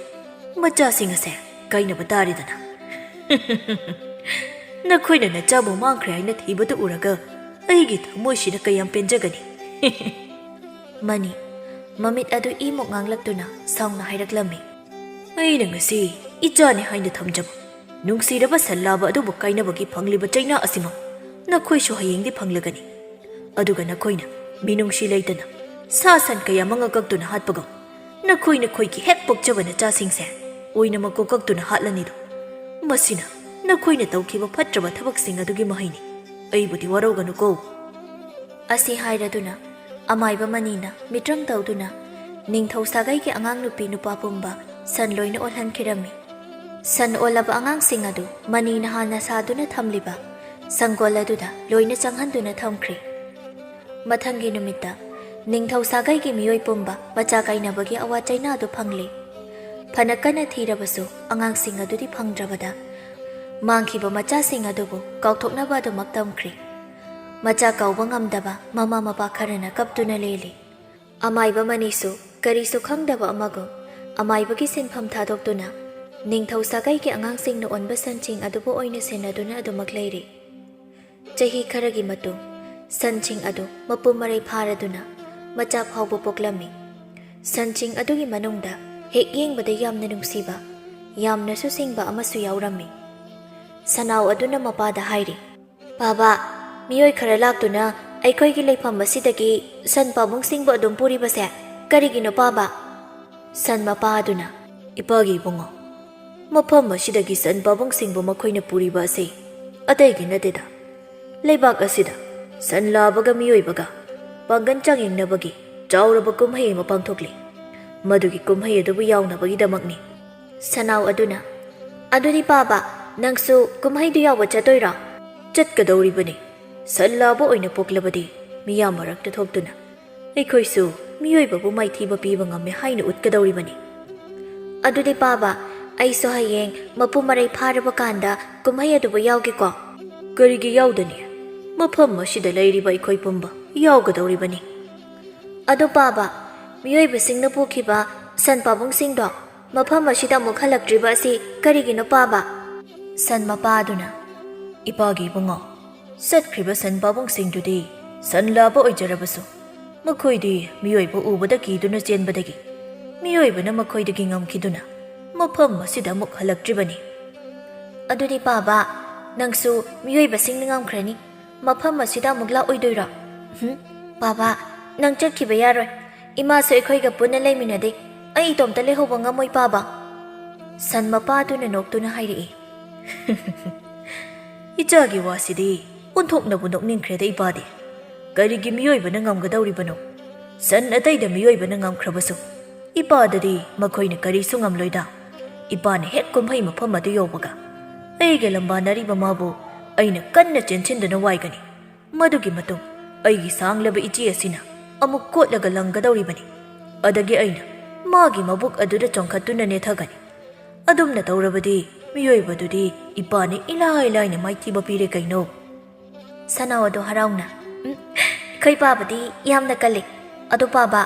ꯃꯆꯥꯁꯤꯡ ꯑꯁꯦ ꯀꯥꯏꯅꯕ ꯇꯥꯔꯦꯗꯅ꯫ ꯅꯈꯣꯏꯅ ꯅꯆꯥꯕꯨ ꯃꯥꯡꯈ꯭ꯔꯦ ꯍꯥꯏꯅ ꯊꯤꯕꯗꯨ ꯎꯔꯒ ꯑꯩꯒꯤ ꯊꯃꯣꯏꯁꯤꯅ ꯀꯌꯥꯝ ꯄꯦꯟꯖꯒꯅꯤ꯫ ꯃꯅꯤ ꯃꯃꯤꯠ ꯑꯗꯨ ꯏꯃꯨꯛ ꯉꯥꯡꯂꯛꯇꯨꯅ ꯁꯥꯎꯅ ꯍꯥꯏꯔꯛꯂꯝꯃꯤ꯫ ꯑꯩꯅ ꯉꯁꯤ ꯏꯆꯥꯅꯤ ꯍꯥꯏꯅ ꯊꯝꯖꯕ ꯅꯨꯡꯁꯤꯔꯕ ꯁꯟ ꯂꯥꯕ ꯑꯗꯨꯕꯨ ꯀꯥꯏꯅꯕꯒꯤ ꯐꯪꯂꯤꯕ ꯆꯩꯅꯥ ꯑꯁꯤꯃꯛ ꯅꯈꯣꯏꯁꯨ ꯍꯌꯦꯡꯗꯤ ꯐꯪꯂꯒꯅꯤ꯫ ꯑꯗꯨꯒ ꯅꯈꯣꯏꯅ ꯃꯤꯅꯨꯡꯁꯤ ꯂꯩꯇꯅ ꯁꯥ ꯁꯟ ꯀꯌꯥ ꯃꯉꯛ ꯀꯛꯇꯨꯅ ꯍꯥꯠꯄꯒ ꯅꯈꯣꯏꯒꯤ ꯍꯦꯛ ꯄꯣꯛꯆꯕ ꯅꯆꯥꯁꯤꯡꯁꯦ ꯑꯣꯏꯅꯃꯛ ꯀꯛꯇꯨꯅ ꯍꯥꯠꯂꯅꯤꯗꯣ꯫ ꯃꯁꯤꯅ ꯅꯈꯣꯏꯅ ꯇꯧꯈꯤꯕ ꯐꯠꯇ꯭ꯔꯕ ꯊꯕꯛꯁꯤꯡ ꯑꯗꯨꯒꯤ ꯃꯍꯩꯅꯤ꯫ ꯑꯩꯕꯨꯗꯤ ꯋꯥꯔꯧꯒꯅꯨꯀꯣ꯫ ꯑꯁꯤ ꯍꯥꯏꯔꯗꯨꯅ ꯑꯃꯥꯏꯕ ꯃꯅꯤꯅ ꯃꯤꯇ꯭ꯔꯪ ꯇꯧꯗꯨꯅ ꯅꯤꯡꯊꯧ ꯁꯥꯒꯩꯒꯤ ꯑꯉꯥꯡ ꯅꯨꯄꯤ ꯅꯨꯄꯥ ꯄꯨꯝꯕ ꯁꯟ ꯂꯣꯏꯅ ꯑꯣꯜꯍꯟꯈꯤꯔꯝꯃꯤ꯫ ꯁꯟ ꯑꯣꯜꯂꯕ ꯑꯉꯥꯡꯁꯤꯡ ꯑꯗꯨ ꯃꯅꯤꯅ ꯍꯥꯟꯅ ꯁꯥꯗꯨꯅ ꯊꯝꯂꯤꯕ ꯁꯪꯒꯣꯜ ꯑꯗꯨꯗ ꯂꯣꯏꯅ ꯆꯪꯍꯟꯗꯨꯅ ꯊꯝꯈ꯭ꯔꯦ꯫ ꯃꯊꯪꯒꯤ ꯅꯨꯃꯤꯠꯇ ꯅꯤꯡꯊꯧ ꯁꯥꯒꯩꯒꯤ ꯃꯤꯑꯣꯏ ꯄꯨꯝꯕ ꯃꯆꯥ ꯀꯥꯏꯅꯕꯒꯤ ꯑꯋꯥ ꯆꯩꯅꯥꯗꯨ ꯐꯪꯂꯦ꯫ ꯐꯅ ꯀꯟꯅ ꯊꯤꯔꯕꯁꯨ ꯑꯉꯥꯡꯁꯤꯡ ꯑꯗꯨꯗꯤ ꯐꯪꯗ꯭ꯔꯕꯗ ꯃꯥꯡꯈꯤꯕ ꯃꯆꯥꯁꯤꯡ ꯑꯗꯨꯕꯨ ꯀꯥꯎꯊꯣꯛꯅꯕ ꯑꯗꯨꯃꯛ ꯇꯝꯈ꯭ꯔꯦ꯫ ꯃꯆꯥ ꯀꯥꯎꯕ ꯉꯝꯗꯕ ꯃꯃꯥ ꯃꯄꯥ ꯈꯔꯅ ꯀꯞꯇꯨꯅ ꯂꯦꯜꯂꯤ꯫ ꯑꯃꯥꯏꯕ ꯃꯅꯤꯁꯨ ꯀꯔꯤꯁꯨ ꯈꯪꯗꯕ ꯑꯃꯒꯨꯝ ꯑꯃꯥꯏꯕꯒꯤ ꯁꯤꯟꯐꯝ ꯊꯥꯗꯣꯛꯇꯨꯅ ꯅꯤꯡꯊꯧ ꯁꯥꯒꯩꯒꯤ ꯑꯉꯥꯡꯁꯤꯡꯅ ꯑꯣꯟꯕ ꯁꯟꯁꯤꯡ ꯑꯗꯨꯕꯨ ꯑꯣꯏꯅ ꯁꯦꯟꯅꯗꯨꯅ ꯑꯗꯨꯃꯛ ꯂꯩꯔꯤ꯫ ꯆꯍꯤ ꯈꯔꯒꯤ ꯃꯇꯨꯡ ꯁꯟꯁꯤꯡ ꯑꯗꯨ ꯃꯄꯨꯡ ꯃꯔꯩ ꯐꯥꯔꯗꯨꯅ ꯃꯆꯥ ꯐꯥꯎꯕ ꯄꯣꯛꯂꯝꯃꯤ꯫ ꯁꯟꯁꯤꯡ ꯑꯗꯨꯒꯤ ꯃꯅꯨꯡꯗ ꯍꯦꯛ ꯌꯦꯡꯕꯗ ꯌꯥꯝꯅ ꯅꯨꯡꯁꯤꯕ ꯌꯥꯝꯅꯁꯨ ꯁꯤꯡꯕ ꯑꯃꯁꯨ ꯌꯥꯎꯔꯝꯃꯤ꯫ ꯁꯅꯥꯎ ꯑꯗꯨꯅ ꯃꯄꯥꯗ ꯍꯥꯏꯔꯤ, "ꯄꯥꯕꯥ, ꯃꯤꯑꯣꯏ ꯈꯔ ꯂꯥꯛꯇꯨꯅ ꯑꯩꯈꯣꯏꯒꯤ ꯂꯩꯐꯝ ꯑꯁꯤꯗꯒꯤ ꯁꯟ ꯄꯥꯕꯨꯡꯁꯤꯡꯕꯨ ꯑꯗꯨꯝ ꯄꯨꯔꯤꯕꯁꯦ ꯀꯔꯤꯒꯤꯅꯣ ꯄꯥꯕꯥ?" ꯁꯟ ꯃꯄꯥ ꯑꯗꯨꯅ, "ꯏꯄꯥꯒꯤ ꯏꯕꯨꯡꯉꯣ, ꯃꯐꯝ ꯑꯁꯤꯗꯒꯤ ꯁꯟ ꯄꯥꯕꯨꯡꯁꯤꯡꯕꯨ ꯃꯈꯣꯏꯅ ꯄꯨꯔꯤꯕ ꯑꯁꯤ ꯑꯇꯩꯒꯤ ꯅꯠꯇꯦꯗ, ꯂꯩꯕꯥꯛ ꯑꯁꯤꯗ ꯁꯟ ꯂꯥꯕꯒ ꯃꯤꯑꯣꯏꯕꯒ ꯄꯥꯡꯒꯟ ꯆꯥꯡꯌꯦꯡꯅꯕꯒꯤ ꯆꯥꯎꯔꯕ ꯀꯨꯝꯍꯩ ꯑꯃ ꯄꯥꯡꯊꯣꯛꯂꯤ꯫ ꯃꯗꯨꯒꯤ ꯀꯨꯝꯍꯩ ꯑꯗꯨꯕꯨ ꯌꯥꯎꯅꯕꯒꯤꯗꯃꯛꯅꯤ." ꯁꯅꯥꯎ ꯑꯗꯨꯅ, "ꯑꯗꯨꯗꯤ ꯄꯥꯕꯥ, ꯅꯪꯁꯨ ꯀꯨꯝꯍꯩꯗꯨ ꯌꯥꯎꯕ ꯆꯠꯇꯣꯏꯔꯣ?" "ꯆꯠꯀꯗꯧꯔꯤꯕꯅꯤ꯫ ꯁꯟ ꯂꯥꯕ ꯑꯣꯏꯅ ꯄꯣꯛꯂꯕꯗꯤ ꯃꯤꯌꯥꯝ ꯃꯔꯛꯇ ꯊꯣꯛꯇꯨꯅ ꯑꯩꯈꯣꯏꯁꯨ ꯃꯤꯑꯣꯏꯕꯕꯨ ꯃꯥꯏꯊꯤꯕ ꯄꯤꯕ ꯉꯝꯃꯦ ꯍꯥꯏꯅ ꯎꯠꯀꯗꯧꯔꯤꯕꯅꯤ." "ꯑꯗꯨꯗꯤ ꯄꯥꯕꯥ, ꯑꯩꯁꯨ ꯍꯌꯦꯡ ꯃꯄꯨꯡ ꯃꯔꯩ ꯐꯥꯔꯕ ꯀꯥꯟꯗ ꯀꯨꯝꯍꯩ ꯑꯗꯨꯕꯨ ꯌꯥꯎꯒꯦꯀꯣ?" "ꯀꯔꯤꯒꯤ ꯌꯥꯎꯗꯅꯤ? ꯃꯐꯝ ꯑꯁꯤꯗ ꯂꯩꯔꯤꯕ ꯑꯩꯈꯣꯏ ꯄꯨꯝꯕ ꯌꯥꯎꯒꯗꯧꯔꯤꯕꯅꯤ." "ꯑꯗꯣ ꯄꯥꯕꯥ, ꯃꯤꯑꯣꯏꯕꯁꯤꯡꯅ ꯄꯨꯈꯤꯕ ꯁꯟ ꯄꯥꯕꯨꯡꯁꯤꯡꯗꯣ ꯃꯐꯝ ꯑꯁꯤꯗ ꯑꯃꯨꯛ ꯍꯜꯂꯛꯇ꯭ꯔꯤꯕ ꯑꯁꯤ ꯀꯔꯤꯒꯤꯅꯣ ꯄꯥꯕꯥ?" ꯁꯟ ꯃꯄꯥ ꯑꯗꯨꯅ, "ꯏꯄꯥꯒꯤ ꯏꯕꯨꯡꯉꯣ, ꯆꯠꯈ꯭ꯔꯤꯕ ꯁꯟ ꯄꯥꯕꯨꯡꯁꯤꯡꯗꯨꯗꯤ ꯁꯟ ꯂꯥꯕ ꯑꯣꯏꯖꯔꯕꯁꯨ ꯃꯈꯣꯏꯗꯤ ꯃꯤꯑꯣꯏꯕ ꯎꯕꯗ ꯀꯤꯗꯨꯅ ꯆꯦꯟꯕꯗꯒꯤ ꯃꯤꯑꯣꯏꯕꯅ ꯃꯈꯣꯏꯗꯒꯤ ꯉꯝꯈꯤꯗꯨꯅ ꯃꯐꯝ ꯑꯁꯤꯗ ꯑꯃꯨꯛ ꯍꯜꯂꯛꯇ꯭ꯔꯤꯕꯅꯤ꯫ ꯑꯗꯨꯗꯤ ꯄꯥꯕ, ꯅꯪꯁꯨ ꯃꯤꯑꯣꯏꯕꯁꯤꯡꯅ ꯉꯝꯈ꯭ꯔꯅꯤ, ꯃꯐꯝ ꯑꯁꯤꯗ ꯑꯃꯨꯛ ꯂꯥꯛꯑꯣꯏꯗꯣꯏꯔꯣ? ꯄꯥꯕ, ꯅꯪ ꯆꯠꯈꯤꯕ ꯌꯥꯔꯣꯏ, ꯏꯃꯥꯁꯨ ꯑꯩꯈꯣꯏꯒ ꯄꯨꯟꯅ ꯂꯩꯃꯤꯟꯅꯗꯦ, ꯑꯩ ꯏꯇꯣꯝꯇ ꯂꯩꯍꯧꯕ ꯉꯝꯃꯣꯏ ꯄꯥꯕ꯫ ꯁꯟ ꯃꯄꯥꯗꯨꯅ ꯅꯣꯛꯇꯨꯅ ꯍꯥꯏꯔꯛꯏ꯫ ꯏꯆꯥꯒꯤ ꯋꯥꯁꯤꯗꯤ ꯑꯣꯟꯊꯣꯛꯅꯕꯨ ꯅꯣꯛꯅꯤꯡꯈ꯭ꯔꯦꯗ ꯏꯄꯥꯗꯤ꯫ ꯀꯔꯤꯒꯤ ꯃꯤꯑꯣꯏꯕꯅ ꯉꯝꯒꯗꯧꯔꯤꯕꯅꯣ? ꯁꯟ ꯑꯇꯩꯗ ꯃꯤꯑꯣꯏꯕꯅ ꯉꯝꯈ꯭ꯔꯕꯁꯨ ꯏꯄꯥꯗꯗꯤ ꯃꯈꯣꯏꯅ ꯀꯔꯤꯁꯨ ꯉꯝꯂꯣꯏꯗ꯫ ꯏꯄꯥꯅ ꯍꯦꯛ ꯀꯨꯝꯍꯩ ꯃꯐꯝ ꯑꯗꯨ ꯌꯧꯕꯒ ꯑꯩꯒ ꯂꯝꯕꯥꯅꯔꯤꯕ ꯃꯥꯕꯨ ꯑꯩꯅ ꯀꯟꯅ ꯆꯦꯟꯁꯤꯟꯗꯨꯅ ꯋꯥꯏꯒꯅꯤ꯫ ꯃꯗꯨꯒꯤ ꯃꯇꯨꯡ ꯑꯩꯒꯤ ꯁꯥꯡꯂꯕ ꯏꯆꯦ ꯑꯁꯤꯅ ꯑꯃꯨꯛ ꯀꯣꯠꯂꯒ ꯂꯪꯒꯗꯧꯔꯤꯕꯅꯤ꯫ ꯑꯗꯒꯤ ꯑꯩꯅ ꯃꯥꯒꯤ ꯃꯕꯨꯛ ꯑꯗꯨꯗ ꯆꯣꯡꯈꯠꯇꯨꯅ ꯅꯦꯠꯊꯒꯅꯤ꯫ ꯑꯗꯨꯝꯅ ꯇꯧꯔꯕꯗꯤ ꯃꯤꯑꯣꯏꯕꯗꯨꯗꯤ ꯏꯄꯥꯅ ꯏꯂꯥꯏ ꯂꯥꯏꯅ ꯃꯥꯏꯊꯤꯕ ꯄꯤꯔꯦ ꯀꯩꯅꯣ꯫ ꯁꯅꯥꯎ ꯑꯗꯨ ꯍꯔꯥꯎꯅ, ꯑꯩꯈꯣꯏ ꯄꯥꯕꯗꯤ ꯌꯥꯝꯅ ꯀꯜꯂꯤ, ꯑꯗꯨ ꯄꯥꯕ,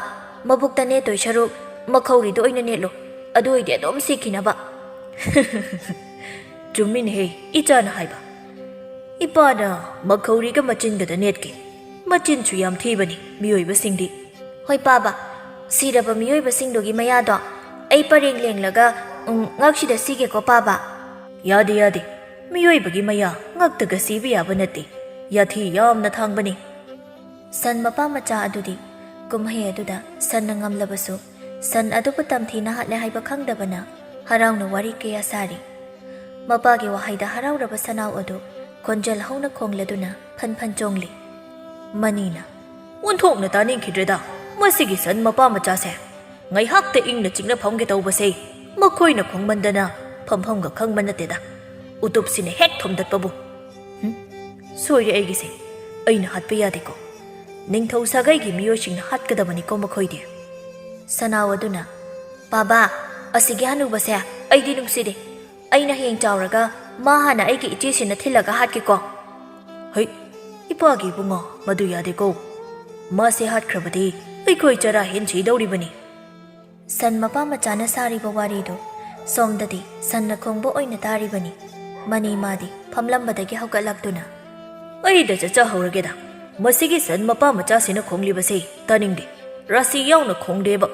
ꯃꯕꯨꯛꯇ ꯅꯦꯠꯇꯣꯏ ꯁꯔꯨꯛ ꯃꯈꯧꯔꯤꯗꯣ ꯑꯣꯏꯅ ꯅꯦꯠꯂꯣ, ꯑꯗꯨ ꯑꯣꯏꯗꯤ ꯑꯗꯨꯝ ꯁꯤꯈꯤꯅꯕ꯫ ꯆꯨꯝꯃꯤꯅꯦꯍꯦ ꯏꯆꯥꯅ ꯍꯥꯏꯕ꯫ ꯏꯄꯥꯅ ꯃꯈꯧꯔꯤꯒ ꯃꯆꯤꯟꯒꯗ ꯅꯦꯠꯀꯦ꯫ ꯃꯆꯤꯟꯁꯨ ꯌꯥꯝ ꯊꯤꯕꯅꯤ ꯃꯤꯑꯣꯏꯕꯁꯤꯡꯗꯤ꯫ ꯍꯣꯏ ꯄꯥꯕ, ꯁꯤꯔꯕ ꯃꯤꯑꯣꯏꯕꯁꯤꯡꯗꯨꯒꯤ ꯃꯌꯥꯗꯣ ꯑꯩ ꯄꯔꯦꯡ ꯂꯦꯡꯂꯒ ꯉꯛꯁꯤꯗ ꯁꯤꯒꯦꯀꯣ ꯄꯥꯕ꯫ ꯌꯥꯗꯦ ꯌꯥꯗꯦ, ꯃꯤꯑꯣꯏꯕꯒꯤ ꯃꯌꯥ ꯉꯛꯇꯒ ꯁꯤꯕ ꯌꯥꯕ ꯅꯠꯇꯦ, ꯌꯥꯊꯤ ꯌꯥꯝꯅ ꯊꯥꯡꯕꯅꯤ꯫ ꯁꯟ ꯃꯄꯥ ꯃꯆꯥ ꯑꯗꯨꯗꯤ ꯀꯨꯝꯍꯩ ꯑꯗꯨꯗ ꯁꯟꯅ ꯉꯝꯂꯕꯁꯨ ꯁꯟ ꯑꯗꯨꯕꯨ ꯇꯝꯊꯤꯅ ꯍꯥꯠꯂꯦ ꯍꯥꯏꯕ ꯈꯪꯗꯕꯅ ꯍꯔꯥꯎꯅ ꯋꯥꯔꯤ ꯀꯌꯥ ꯁꯥꯔꯤ꯫ ꯃꯄꯥꯒꯤ ꯋꯥꯍꯩꯗ ꯍꯔꯥꯎꯔꯕ ꯁꯅꯥꯎ ꯑꯗꯨ ꯈꯣꯟꯖꯦꯜ ꯍꯧꯅ ꯈꯣꯡꯂꯗꯨꯅ ꯐꯟ ꯐꯟ ꯆꯣꯡꯂꯤ꯫ ꯃꯅꯤꯅ, ꯑꯣꯟꯊꯣꯛꯅ ꯇꯥꯅꯤꯡꯈꯤꯗ꯭ꯔꯦꯗ ꯃꯁꯤꯒꯤ ꯁꯟ ꯃꯄꯥ ꯃꯆꯥꯁꯦ꯫ ꯉꯥꯏꯍꯥꯛꯇ ꯏꯪꯅ ꯆꯤꯛꯅ ꯐꯝꯒꯦ ꯇꯧꯕꯁꯦ ꯃꯈꯣꯏꯅ ꯈꯣꯡꯃꯟꯗꯅ ꯐꯝꯐꯝꯒ ꯈꯪꯕ ꯅꯠꯇꯦꯗ꯫ ꯎꯇꯨꯞꯁꯤꯅ ꯍꯦꯛ ꯊꯣꯝꯗꯠꯄꯕꯨ꯫ ꯁꯣꯏꯔꯦ ꯑꯩꯒꯤꯁꯦ, ꯑꯩꯅ ꯍꯥꯠꯄ ꯌꯥꯗꯦꯀꯣ꯫ ꯅꯤꯡꯊꯧ ꯁꯥꯒꯩꯒꯤ ꯃꯤꯑꯣꯏꯁꯤꯡꯅ ꯍꯥꯠꯀꯗꯕꯅꯤꯀꯣ ꯃꯈꯣꯏꯗꯤ꯫ ꯁꯅꯥꯎ ꯑꯗꯨꯅ, ꯄꯥꯕꯥ, ꯑꯁꯤꯒꯤ ꯍꯅꯨꯕꯁꯦ ꯑꯩꯗꯤ ꯅꯨꯡꯁꯤꯗꯦ, ꯑꯩꯅ ꯍꯌꯦꯡ ꯆꯥꯎꯔꯒ ꯃꯥ ꯍꯥꯟꯅ ꯑꯩꯒꯤ ꯏꯆꯦꯁꯤꯅ ꯊꯤꯜꯂꯒ ꯍꯥꯠꯀꯦꯀꯣ꯫ ꯍꯩ, ꯏꯄꯥꯒꯤ ꯏꯕꯨꯡꯉꯣ, ꯃꯗꯨ ꯌꯥꯗꯦꯀꯣ꯫ ꯃꯥꯁꯦ ꯍꯥꯠꯈ꯭ꯔꯕꯗꯤ ꯑꯩꯈꯣꯏ ꯆꯔꯥ ꯍꯦꯟꯁꯤꯗꯧꯔꯤꯕꯅꯤ꯫ ꯁꯟ ꯃꯄꯥ ꯃꯆꯥꯅ ꯁꯥꯔꯤꯕ ꯋꯥꯔꯤꯗꯨ ꯁꯣꯝꯗꯗꯤ ꯁꯟꯅ ꯈꯣꯡꯕ ꯑꯣꯏꯅ ꯇꯥꯔꯤꯕꯅꯤ꯫ ꯃꯅꯤ ꯃꯥꯗꯤ ꯐꯝꯂꯝꯕꯗꯒꯤ ꯍꯧꯒꯠꯂꯛꯇꯨꯅ, ꯑꯩꯗ ꯆꯠꯆꯍꯧꯔꯒꯦꯗ꯫ ꯃꯁꯤꯒꯤ ꯁꯟ ꯃꯄꯥ ꯃꯆꯥꯁꯤꯅ ꯈꯣꯡꯂꯤꯕꯁꯦ ꯇꯥꯅꯤꯡꯗꯦ, ꯔꯥꯁꯤ ꯌꯥꯎꯅ ꯈꯣꯡꯗꯦꯕ꯫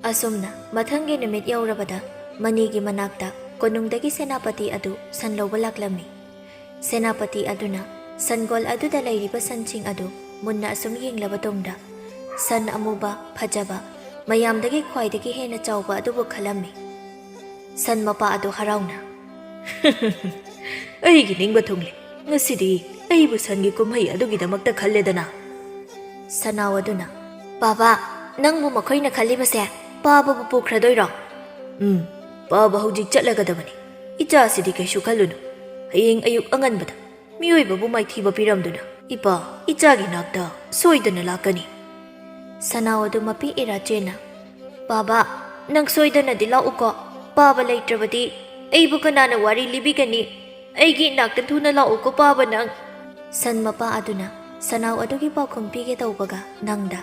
ꯑꯁꯨꯝꯅ ꯃꯊꯪꯒꯤ ꯅꯨꯃꯤꯠ ꯌꯧꯔꯕꯗ ꯃꯅꯤꯒꯤ ꯃꯅꯥꯛꯇ ꯀꯣꯅꯨꯡꯗꯒꯤ ꯁꯦꯅꯥꯄꯇꯤ ꯑꯗꯨ ꯁꯟ ꯂꯧꯕ ꯂꯥꯛꯂꯝꯃꯤ꯫ ꯁꯦꯅꯥꯄꯇꯤ ꯑꯗꯨꯅ ꯁꯟꯒꯣꯜ ꯑꯗꯨꯗ ꯂꯩꯔꯤꯕ ꯁꯟꯁꯤꯡ ꯑꯗꯨ ꯃꯨꯟꯅ ꯑꯁꯨꯝ ꯌꯦꯡꯂꯕ ꯇꯨꯡꯗ ꯁꯟ ꯑꯃꯨꯕ ꯐꯖꯕ ꯃꯌꯥꯝꯗꯒꯤ ꯈ꯭ꯋꯥꯏꯗꯒꯤ ꯍꯦꯟꯅ ꯆꯥꯎꯕ ꯑꯗꯨꯕꯨ ꯈꯜꯂꯝꯃꯤ꯫ ꯁꯟ ꯃꯄꯥ ꯑꯗꯨ ꯍꯔꯥꯎꯅ, ꯑꯩꯒꯤ ꯅꯤꯡꯕ ꯊꯨꯡꯂꯦ, ꯉꯁꯤꯗꯤ ꯑꯩꯕꯨ ꯁꯟꯒꯤ ꯀꯨꯝꯍꯩ ꯑꯗꯨꯒꯤꯗꯃꯛꯇ ꯈꯜꯂꯦꯗꯅ꯫ ꯁꯅꯥꯎ ꯑꯗꯨꯅ, ꯄꯥꯕꯥ, ꯅꯪꯕꯨ ꯃꯈꯣꯏꯅ ꯈꯜꯂꯤꯕꯁꯦ ꯄꯥꯕꯕꯨ ꯄꯨꯈ꯭ꯔꯗꯣꯏꯔꯣ? ꯄꯥꯕ ꯍꯧꯖꯤꯛ ꯆꯠꯂꯒꯗꯕꯅꯤ꯫ ꯏꯆꯥꯁꯤꯗꯤ ꯀꯩꯁꯨ ꯈꯜꯂꯨꯅꯨ꯫ ꯍꯌꯦꯡ ꯑꯌꯨꯛ ꯑꯉꯟꯕꯗ ꯃꯤꯑꯣꯏꯕꯕꯨ ꯃꯥꯏꯊꯤꯕ ꯄꯤꯔꯝꯗꯨꯅ ꯏꯄꯥ ꯏꯆꯥꯒꯤ ꯅꯥꯛꯇ ꯁꯣꯏꯗꯅ ꯂꯥꯛꯀꯅꯤ꯫ ꯁꯅꯥꯎ ꯑꯗꯨ ꯃꯄꯤ ꯏꯔꯥ ꯆꯦꯟꯅ, ꯄꯥꯕꯥ, ꯅꯪ ꯁꯣꯏꯗꯅꯗꯤ ꯂꯥꯛꯎꯀꯣ꯫ ꯄꯥꯕ ꯂꯩꯇ꯭ꯔꯕꯗꯤ ꯑꯩꯕꯨ ꯀꯅꯥꯅ ꯋꯥꯔꯤ ꯂꯤꯕꯤꯒꯅꯤ? ꯑꯩꯒꯤ ꯏꯅꯥꯛꯇ ꯊꯨꯅ ꯂꯥꯛꯎꯀꯣ ꯄꯥꯕ ꯅꯪ꯫ ꯁꯟ ꯃꯄꯥ ꯑꯗꯨꯅ ꯁꯅꯥꯎ ꯑꯗꯨꯒꯤ ꯄꯥꯎꯈꯨꯝ ꯄꯤꯒꯦ ꯇꯧꯕꯒ ꯅꯪꯗ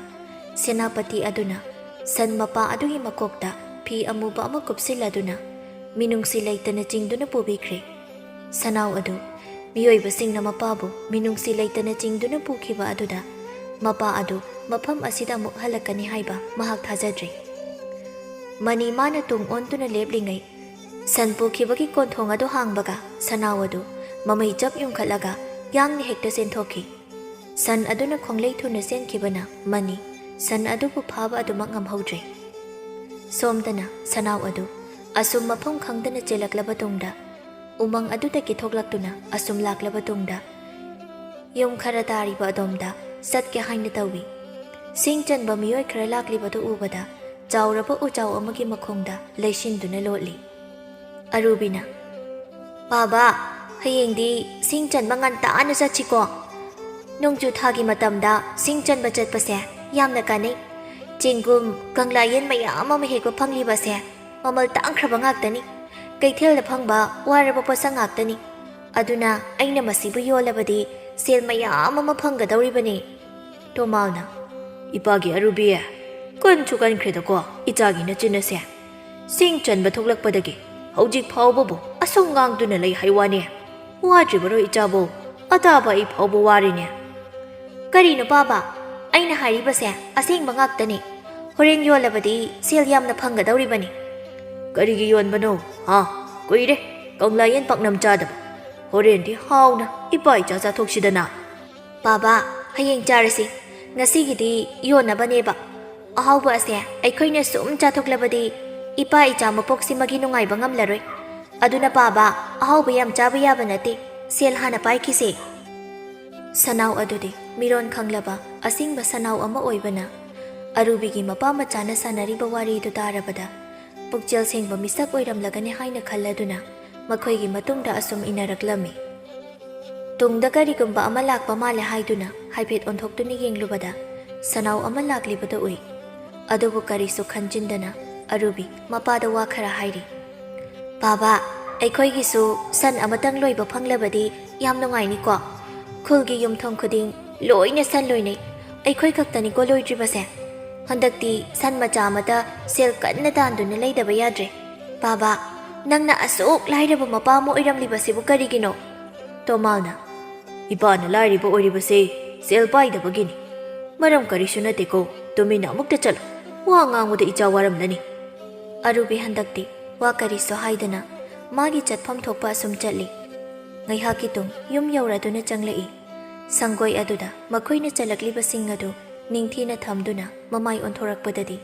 ꯁꯦꯅꯥꯄꯇꯤ ꯑꯗꯨꯅ ꯁꯟ ꯃꯄꯥ ꯑꯗꯨꯒꯤ ꯃꯀꯣꯛꯇ ꯐꯤ ꯑꯃꯨꯕ ꯑꯃ ꯀꯨꯞꯁꯤꯜꯂꯗꯨꯅ ꯃꯤꯅꯨꯡꯁꯤ ꯂꯩꯇꯅ ꯆꯤꯡꯗꯨꯅ ꯄꯨꯕꯤꯈ꯭ꯔꯦ꯫ ꯁꯅꯥꯎ ꯑꯗꯨ ꯃꯤꯑꯣꯏꯕꯁꯤꯡꯅ ꯃꯄꯥꯕꯨ ꯃꯤꯅꯨꯡꯁꯤ ꯂꯩꯇꯅ ꯆꯤꯡꯗꯨꯅ ꯄꯨꯈꯤꯕ ꯑꯗꯨꯗ ꯃꯄꯥ ꯑꯗꯨ ꯃꯐꯝ ꯑꯁꯤꯗ ꯑꯃꯨꯛ ꯍꯜꯂꯛꯀꯅꯤ ꯍꯥꯏꯕ ꯃꯍꯥꯛ ꯊꯥꯖꯗ꯭ꯔꯤ꯫ ꯃꯅꯤ ꯃꯥꯅ ꯇꯨꯡ ꯑꯣꯟꯗꯨꯅ ꯂꯦꯞꯂꯤꯉꯩ ꯁꯟ ꯄꯨꯈꯤꯕꯒꯤ ꯀꯣꯟꯊꯣꯡ ꯑꯗꯨ ꯍꯥꯡꯕꯒ ꯁꯅꯥꯎ ꯑꯗꯨ ꯃꯃꯩ ꯆꯞ ꯌꯨꯡꯈꯠꯂꯒ ꯌꯥꯡꯅ ꯍꯦꯛꯇ ꯆꯦꯟꯊꯣꯛꯈꯤ꯫ ꯁꯟ ꯑꯗꯨꯅ ꯈꯣꯡꯂꯩ ꯊꯨꯅ ꯆꯦꯟꯈꯤꯕꯅ ꯃꯅꯤ ꯁꯟ ꯑꯗꯨꯕꯨ ꯐꯥꯕ ꯑꯗꯨꯃꯛ ꯉꯝꯍꯧꯗ꯭ꯔꯦ꯫ ꯁꯣꯝꯗꯅ ꯁꯅꯥꯎ ꯑꯗꯨ ꯑꯁꯨꯝ ꯃꯐꯝ ꯈꯪꯗꯅ ꯆꯦꯜꯂꯛꯂꯕ ꯇꯨꯡꯗ ꯎꯃꯪ ꯑꯗꯨꯗꯒꯤ ꯊꯣꯛꯂꯛꯇꯨꯅ ꯑꯁꯨꯝ ꯂꯥꯛꯂꯕ ꯇꯨꯡꯗ ꯌꯨꯝ ꯈꯔ ꯇꯥꯔꯤꯕ ꯑꯗꯣꯝꯗ ꯆꯠꯀꯦ ꯍꯥꯏꯅ ꯇꯧꯏ꯫ ꯁꯤꯡ ꯆꯟꯕ ꯃꯤꯑꯣꯏ ꯈꯔ ꯂꯥꯛꯂꯤꯕꯗꯨ ꯎꯕꯗ ꯆꯥꯎꯔꯕ ꯎꯆꯥꯎ ꯑꯃꯒꯤ ꯃꯈꯣꯡꯗ ꯂꯩꯁꯤꯟꯗꯨꯅ ꯂꯣꯠꯂꯤ꯫ ꯑꯔꯨꯕꯤꯅ, ꯄꯥꯕꯥ, ꯍꯌꯦꯡꯗꯤ ꯁꯤꯡ ꯆꯟꯕ ꯉꯟꯇꯥꯅ ꯆꯠꯁꯤꯀꯣ꯫ ꯅꯣꯡꯖꯨ ꯊꯥꯒꯤ ꯃꯇꯝꯗ ꯁꯤꯡ ꯆꯟꯕ ꯆꯠꯄꯁꯦ ꯌꯥꯝꯅ ꯀꯥꯟꯅꯩ꯫ ꯆꯦꯡꯒꯨꯝ, ꯀꯪꯂꯥ ꯌꯦꯟ ꯃꯌꯥꯝ ꯑꯃ ꯍꯦꯛꯄ ꯐꯪꯂꯤꯕꯁꯦ ꯃꯃꯜ ꯇꯥꯡꯈ꯭ꯔꯕ ꯉꯥꯛꯇꯅꯤ, ꯀꯩꯊꯦꯜꯗ ꯐꯪꯕ ꯋꯥꯔꯕ ꯄꯣꯠꯁꯛ ꯉꯥꯛꯇꯅꯤ꯫ ꯑꯗꯨꯅ ꯑꯩꯅ ꯃꯁꯤꯕꯨ ꯌꯣꯜꯂꯕꯗꯤ ꯁꯦꯜ ꯃꯌꯥꯝ ꯑꯃ ꯐꯪꯒꯗꯧꯔꯤꯕꯅꯤ꯫ ꯇꯣꯃꯥꯜꯅ, ꯏꯄꯥꯒꯤ ꯑꯔꯨꯕꯤ, ꯀꯟꯁꯨ ꯀꯟꯈ꯭ꯔꯦꯗꯀꯣ ꯏꯆꯥꯒꯤ ꯅꯆꯤꯟ ꯑꯁꯦ꯫ ꯁꯤꯡ ꯆꯟꯕ ꯊꯣꯛꯂꯛꯄꯗꯒꯤ ꯍꯧꯖꯤꯛ ꯐꯥꯎꯕꯕꯨ ꯑꯁꯨꯝ ꯉꯥꯡꯗꯨꯅ ꯂꯩ ꯍꯥꯏꯋꯥꯅꯤ꯫ ꯋꯥꯗ꯭ꯔꯤꯕꯔꯣ ꯏꯆꯥꯕꯨ? ꯑꯇꯥꯕ ꯑꯩ ꯐꯥꯎꯕ ꯋꯥꯔꯤꯅꯦ꯫ ꯀꯔꯤꯅꯣ ꯄꯥꯕ, ꯑꯩꯅ ꯍꯥꯏꯔꯤꯕꯁꯦ ꯑꯁꯦꯡꯕ ꯉꯥꯛꯇꯅꯤ꯫ ꯍꯣꯔꯦꯟ ꯌꯣꯜꯂꯕꯗꯤ ꯁꯦꯜ ꯌꯥꯝꯅ ꯐꯪꯒꯗꯧꯔꯤꯕꯅꯤ꯫ ꯀꯔꯤꯒꯤ ꯌꯣꯟꯕꯅꯣ? ꯀꯨꯏꯔꯦ ꯀꯪꯂꯥ ꯌꯦꯟ ꯄꯥꯛꯅꯝ ꯆꯥꯗꯕ꯫ ꯍꯣꯔꯦꯟꯗꯤ ꯍꯥꯎꯅ ꯏꯄꯥ ꯏꯆꯥ ꯆꯥꯊꯣꯛꯁꯤꯗꯅ꯫ ꯄꯥꯕ, ꯍꯌꯦꯡ ꯆꯥꯔꯁꯤ꯫ ꯉꯁꯤꯒꯤꯗꯤ ꯌꯣꯟꯅꯕꯅꯦꯕ꯫ ꯑꯍꯥꯎꯕ ꯑꯁꯦ ꯑꯩꯈꯣꯏꯅ ꯁꯨꯝ ꯆꯥꯊꯣꯛꯂꯕꯗꯤ ꯏꯄꯥ ꯏꯆꯥ ꯃꯄꯣꯛꯁꯤꯃꯒꯤ ꯅꯨꯡꯉꯥꯏꯕ ꯉꯝꯂꯔꯣꯏ꯫ ꯑꯗꯨꯅ ꯄꯥꯕ, ꯑꯍꯥꯎꯕ ꯌꯥꯝ ꯆꯥꯕ ꯌꯥꯕ ꯅꯠꯇꯦ꯫ ꯁꯦꯜ ꯍꯥꯟꯅ ꯄꯥꯏꯈꯤꯁꯦ꯫ ꯁꯅꯥꯎ ꯑꯗꯨꯗꯤ ꯃꯤꯔꯣꯟ ꯈꯪꯂꯕ ꯑꯁꯤꯡꯕ ꯁꯅꯥꯎ ꯑꯃ ꯑꯣꯏꯕꯅ ꯑꯔꯨꯕꯤꯒꯤ ꯃꯄꯥ ꯃꯆꯥꯅ ꯁꯥꯟꯅꯔꯤꯕ ꯋꯥꯔꯤꯗꯨ ꯇꯥꯔꯕꯗ ꯄꯨꯛꯆꯦꯜ ꯁꯦꯡꯕ ꯃꯤꯁꯛ ꯑꯣꯏꯔꯝꯂꯒꯅꯤ ꯍꯥꯏꯅ ꯈꯜꯂꯗꯨꯅ ꯃꯈꯣꯏꯒꯤ ꯃꯇꯨꯡꯗ ꯑꯁꯨꯝ ꯏꯟꯅꯔꯛꯂꯝꯃꯤ꯫ ꯇꯨꯡꯗ ꯀꯔꯤꯒꯨꯝꯕ ꯑꯃ ꯂꯥꯛꯄ ꯃꯥꯜꯂꯦ ꯍꯥꯏꯗꯨꯅ ꯍꯥꯏꯐꯦꯠ ꯑꯣꯟꯊꯣꯛꯇꯨꯅ ꯌꯦꯡꯂꯨꯕꯗ ꯁꯅꯥꯎ ꯑꯃ ꯂꯥꯛꯂꯤꯕꯗꯨ ꯎꯏ꯫ ꯑꯗꯨꯕꯨ ꯀꯔꯤꯁꯨ ꯈꯟꯖꯤꯟꯗꯅ ꯑꯔꯨꯕꯤ ꯃꯄꯥꯗ ꯋꯥ ꯈꯔ ꯍꯥꯏꯔꯤ꯫ ꯄꯥꯕ, ꯑꯩꯈꯣꯏꯒꯤꯁꯨ ꯁꯟ ꯑꯃꯇꯪ ꯂꯣꯏꯕ ꯐꯪꯂꯕꯗꯤ ꯌꯥꯝ ꯅꯨꯡꯉꯥꯏꯅꯤꯀꯣ꯫ ꯈꯨꯜꯒꯤ ꯌꯨꯝꯊꯣꯡ ꯈꯨꯗꯤꯡ ꯂꯣꯏꯅ ꯁꯟ ꯂꯣꯏꯅꯩ꯫ ꯑꯩꯈꯣꯏ ꯈꯛꯇꯅꯤꯀꯣ ꯂꯣꯏꯗ꯭ꯔꯤꯕꯁꯦ꯫ ꯍꯟꯗꯛꯇꯤ ꯁꯟ ꯃꯆꯥ ꯑꯃꯗ ꯁꯦꯜ ꯀꯟꯅ ꯇꯥꯟꯗꯨꯅ ꯂꯩꯗꯕ ꯌꯥꯗ꯭ꯔꯦ꯫ ꯄꯥꯕ, ꯅꯪꯅ ꯑꯁꯨꯛ ꯂꯥꯏꯔꯕ ꯃꯄꯥ ꯑꯃ ꯑꯣꯏꯔꯝꯂꯤꯕꯁꯤꯕꯨ ꯀꯔꯤꯒꯤꯅꯣ? ꯇꯣꯃꯥꯜꯅ, ꯏꯄꯥꯅ ꯂꯥꯏꯔꯤꯕ ꯑꯣꯏꯔꯤꯕꯁꯦ ꯁꯦꯜ ꯄꯥꯏꯗꯕꯒꯤꯅꯤ꯫ ꯃꯔꯝ ꯀꯔꯤꯁꯨ ꯅꯠꯇꯦꯀꯣ꯫ ꯇꯨꯃꯤꯟꯅ ꯑꯃꯨꯛꯇ ꯆꯠꯂꯣ꯫ ꯋꯥ ꯉꯥꯡꯕꯗ ꯏꯆꯥ ꯋꯥꯔꯝꯂꯅꯤ꯫ ꯑꯔꯨꯕꯤ ꯍꯟꯗꯛꯇꯤ ꯋꯥ ꯀꯔꯤꯁꯨ ꯍꯥꯏꯗꯅ ꯃꯥꯒꯤ ꯆꯠꯐꯝ ꯊꯣꯛꯄ ꯑꯁꯨꯝ ꯆꯠꯂꯤ꯫ ꯉꯥꯏꯍꯥꯛꯀꯤ ꯇꯨꯡ ꯌꯨꯝ ꯌꯧꯔꯗꯨꯅ ꯆꯪꯂꯛꯏ꯫ ꯁꯪꯒꯣꯏ ꯑꯗꯨꯗ ꯃꯈꯣꯏꯅ ꯆꯠꯂꯛꯂꯤꯕꯁꯤꯡ ꯑꯗꯨ ꯅꯤꯡꯊꯤꯅ ꯊꯝꯗꯨꯅ ꯃꯃꯥꯏ ꯑꯣꯟꯊꯣꯔꯛꯄꯗꯗꯤ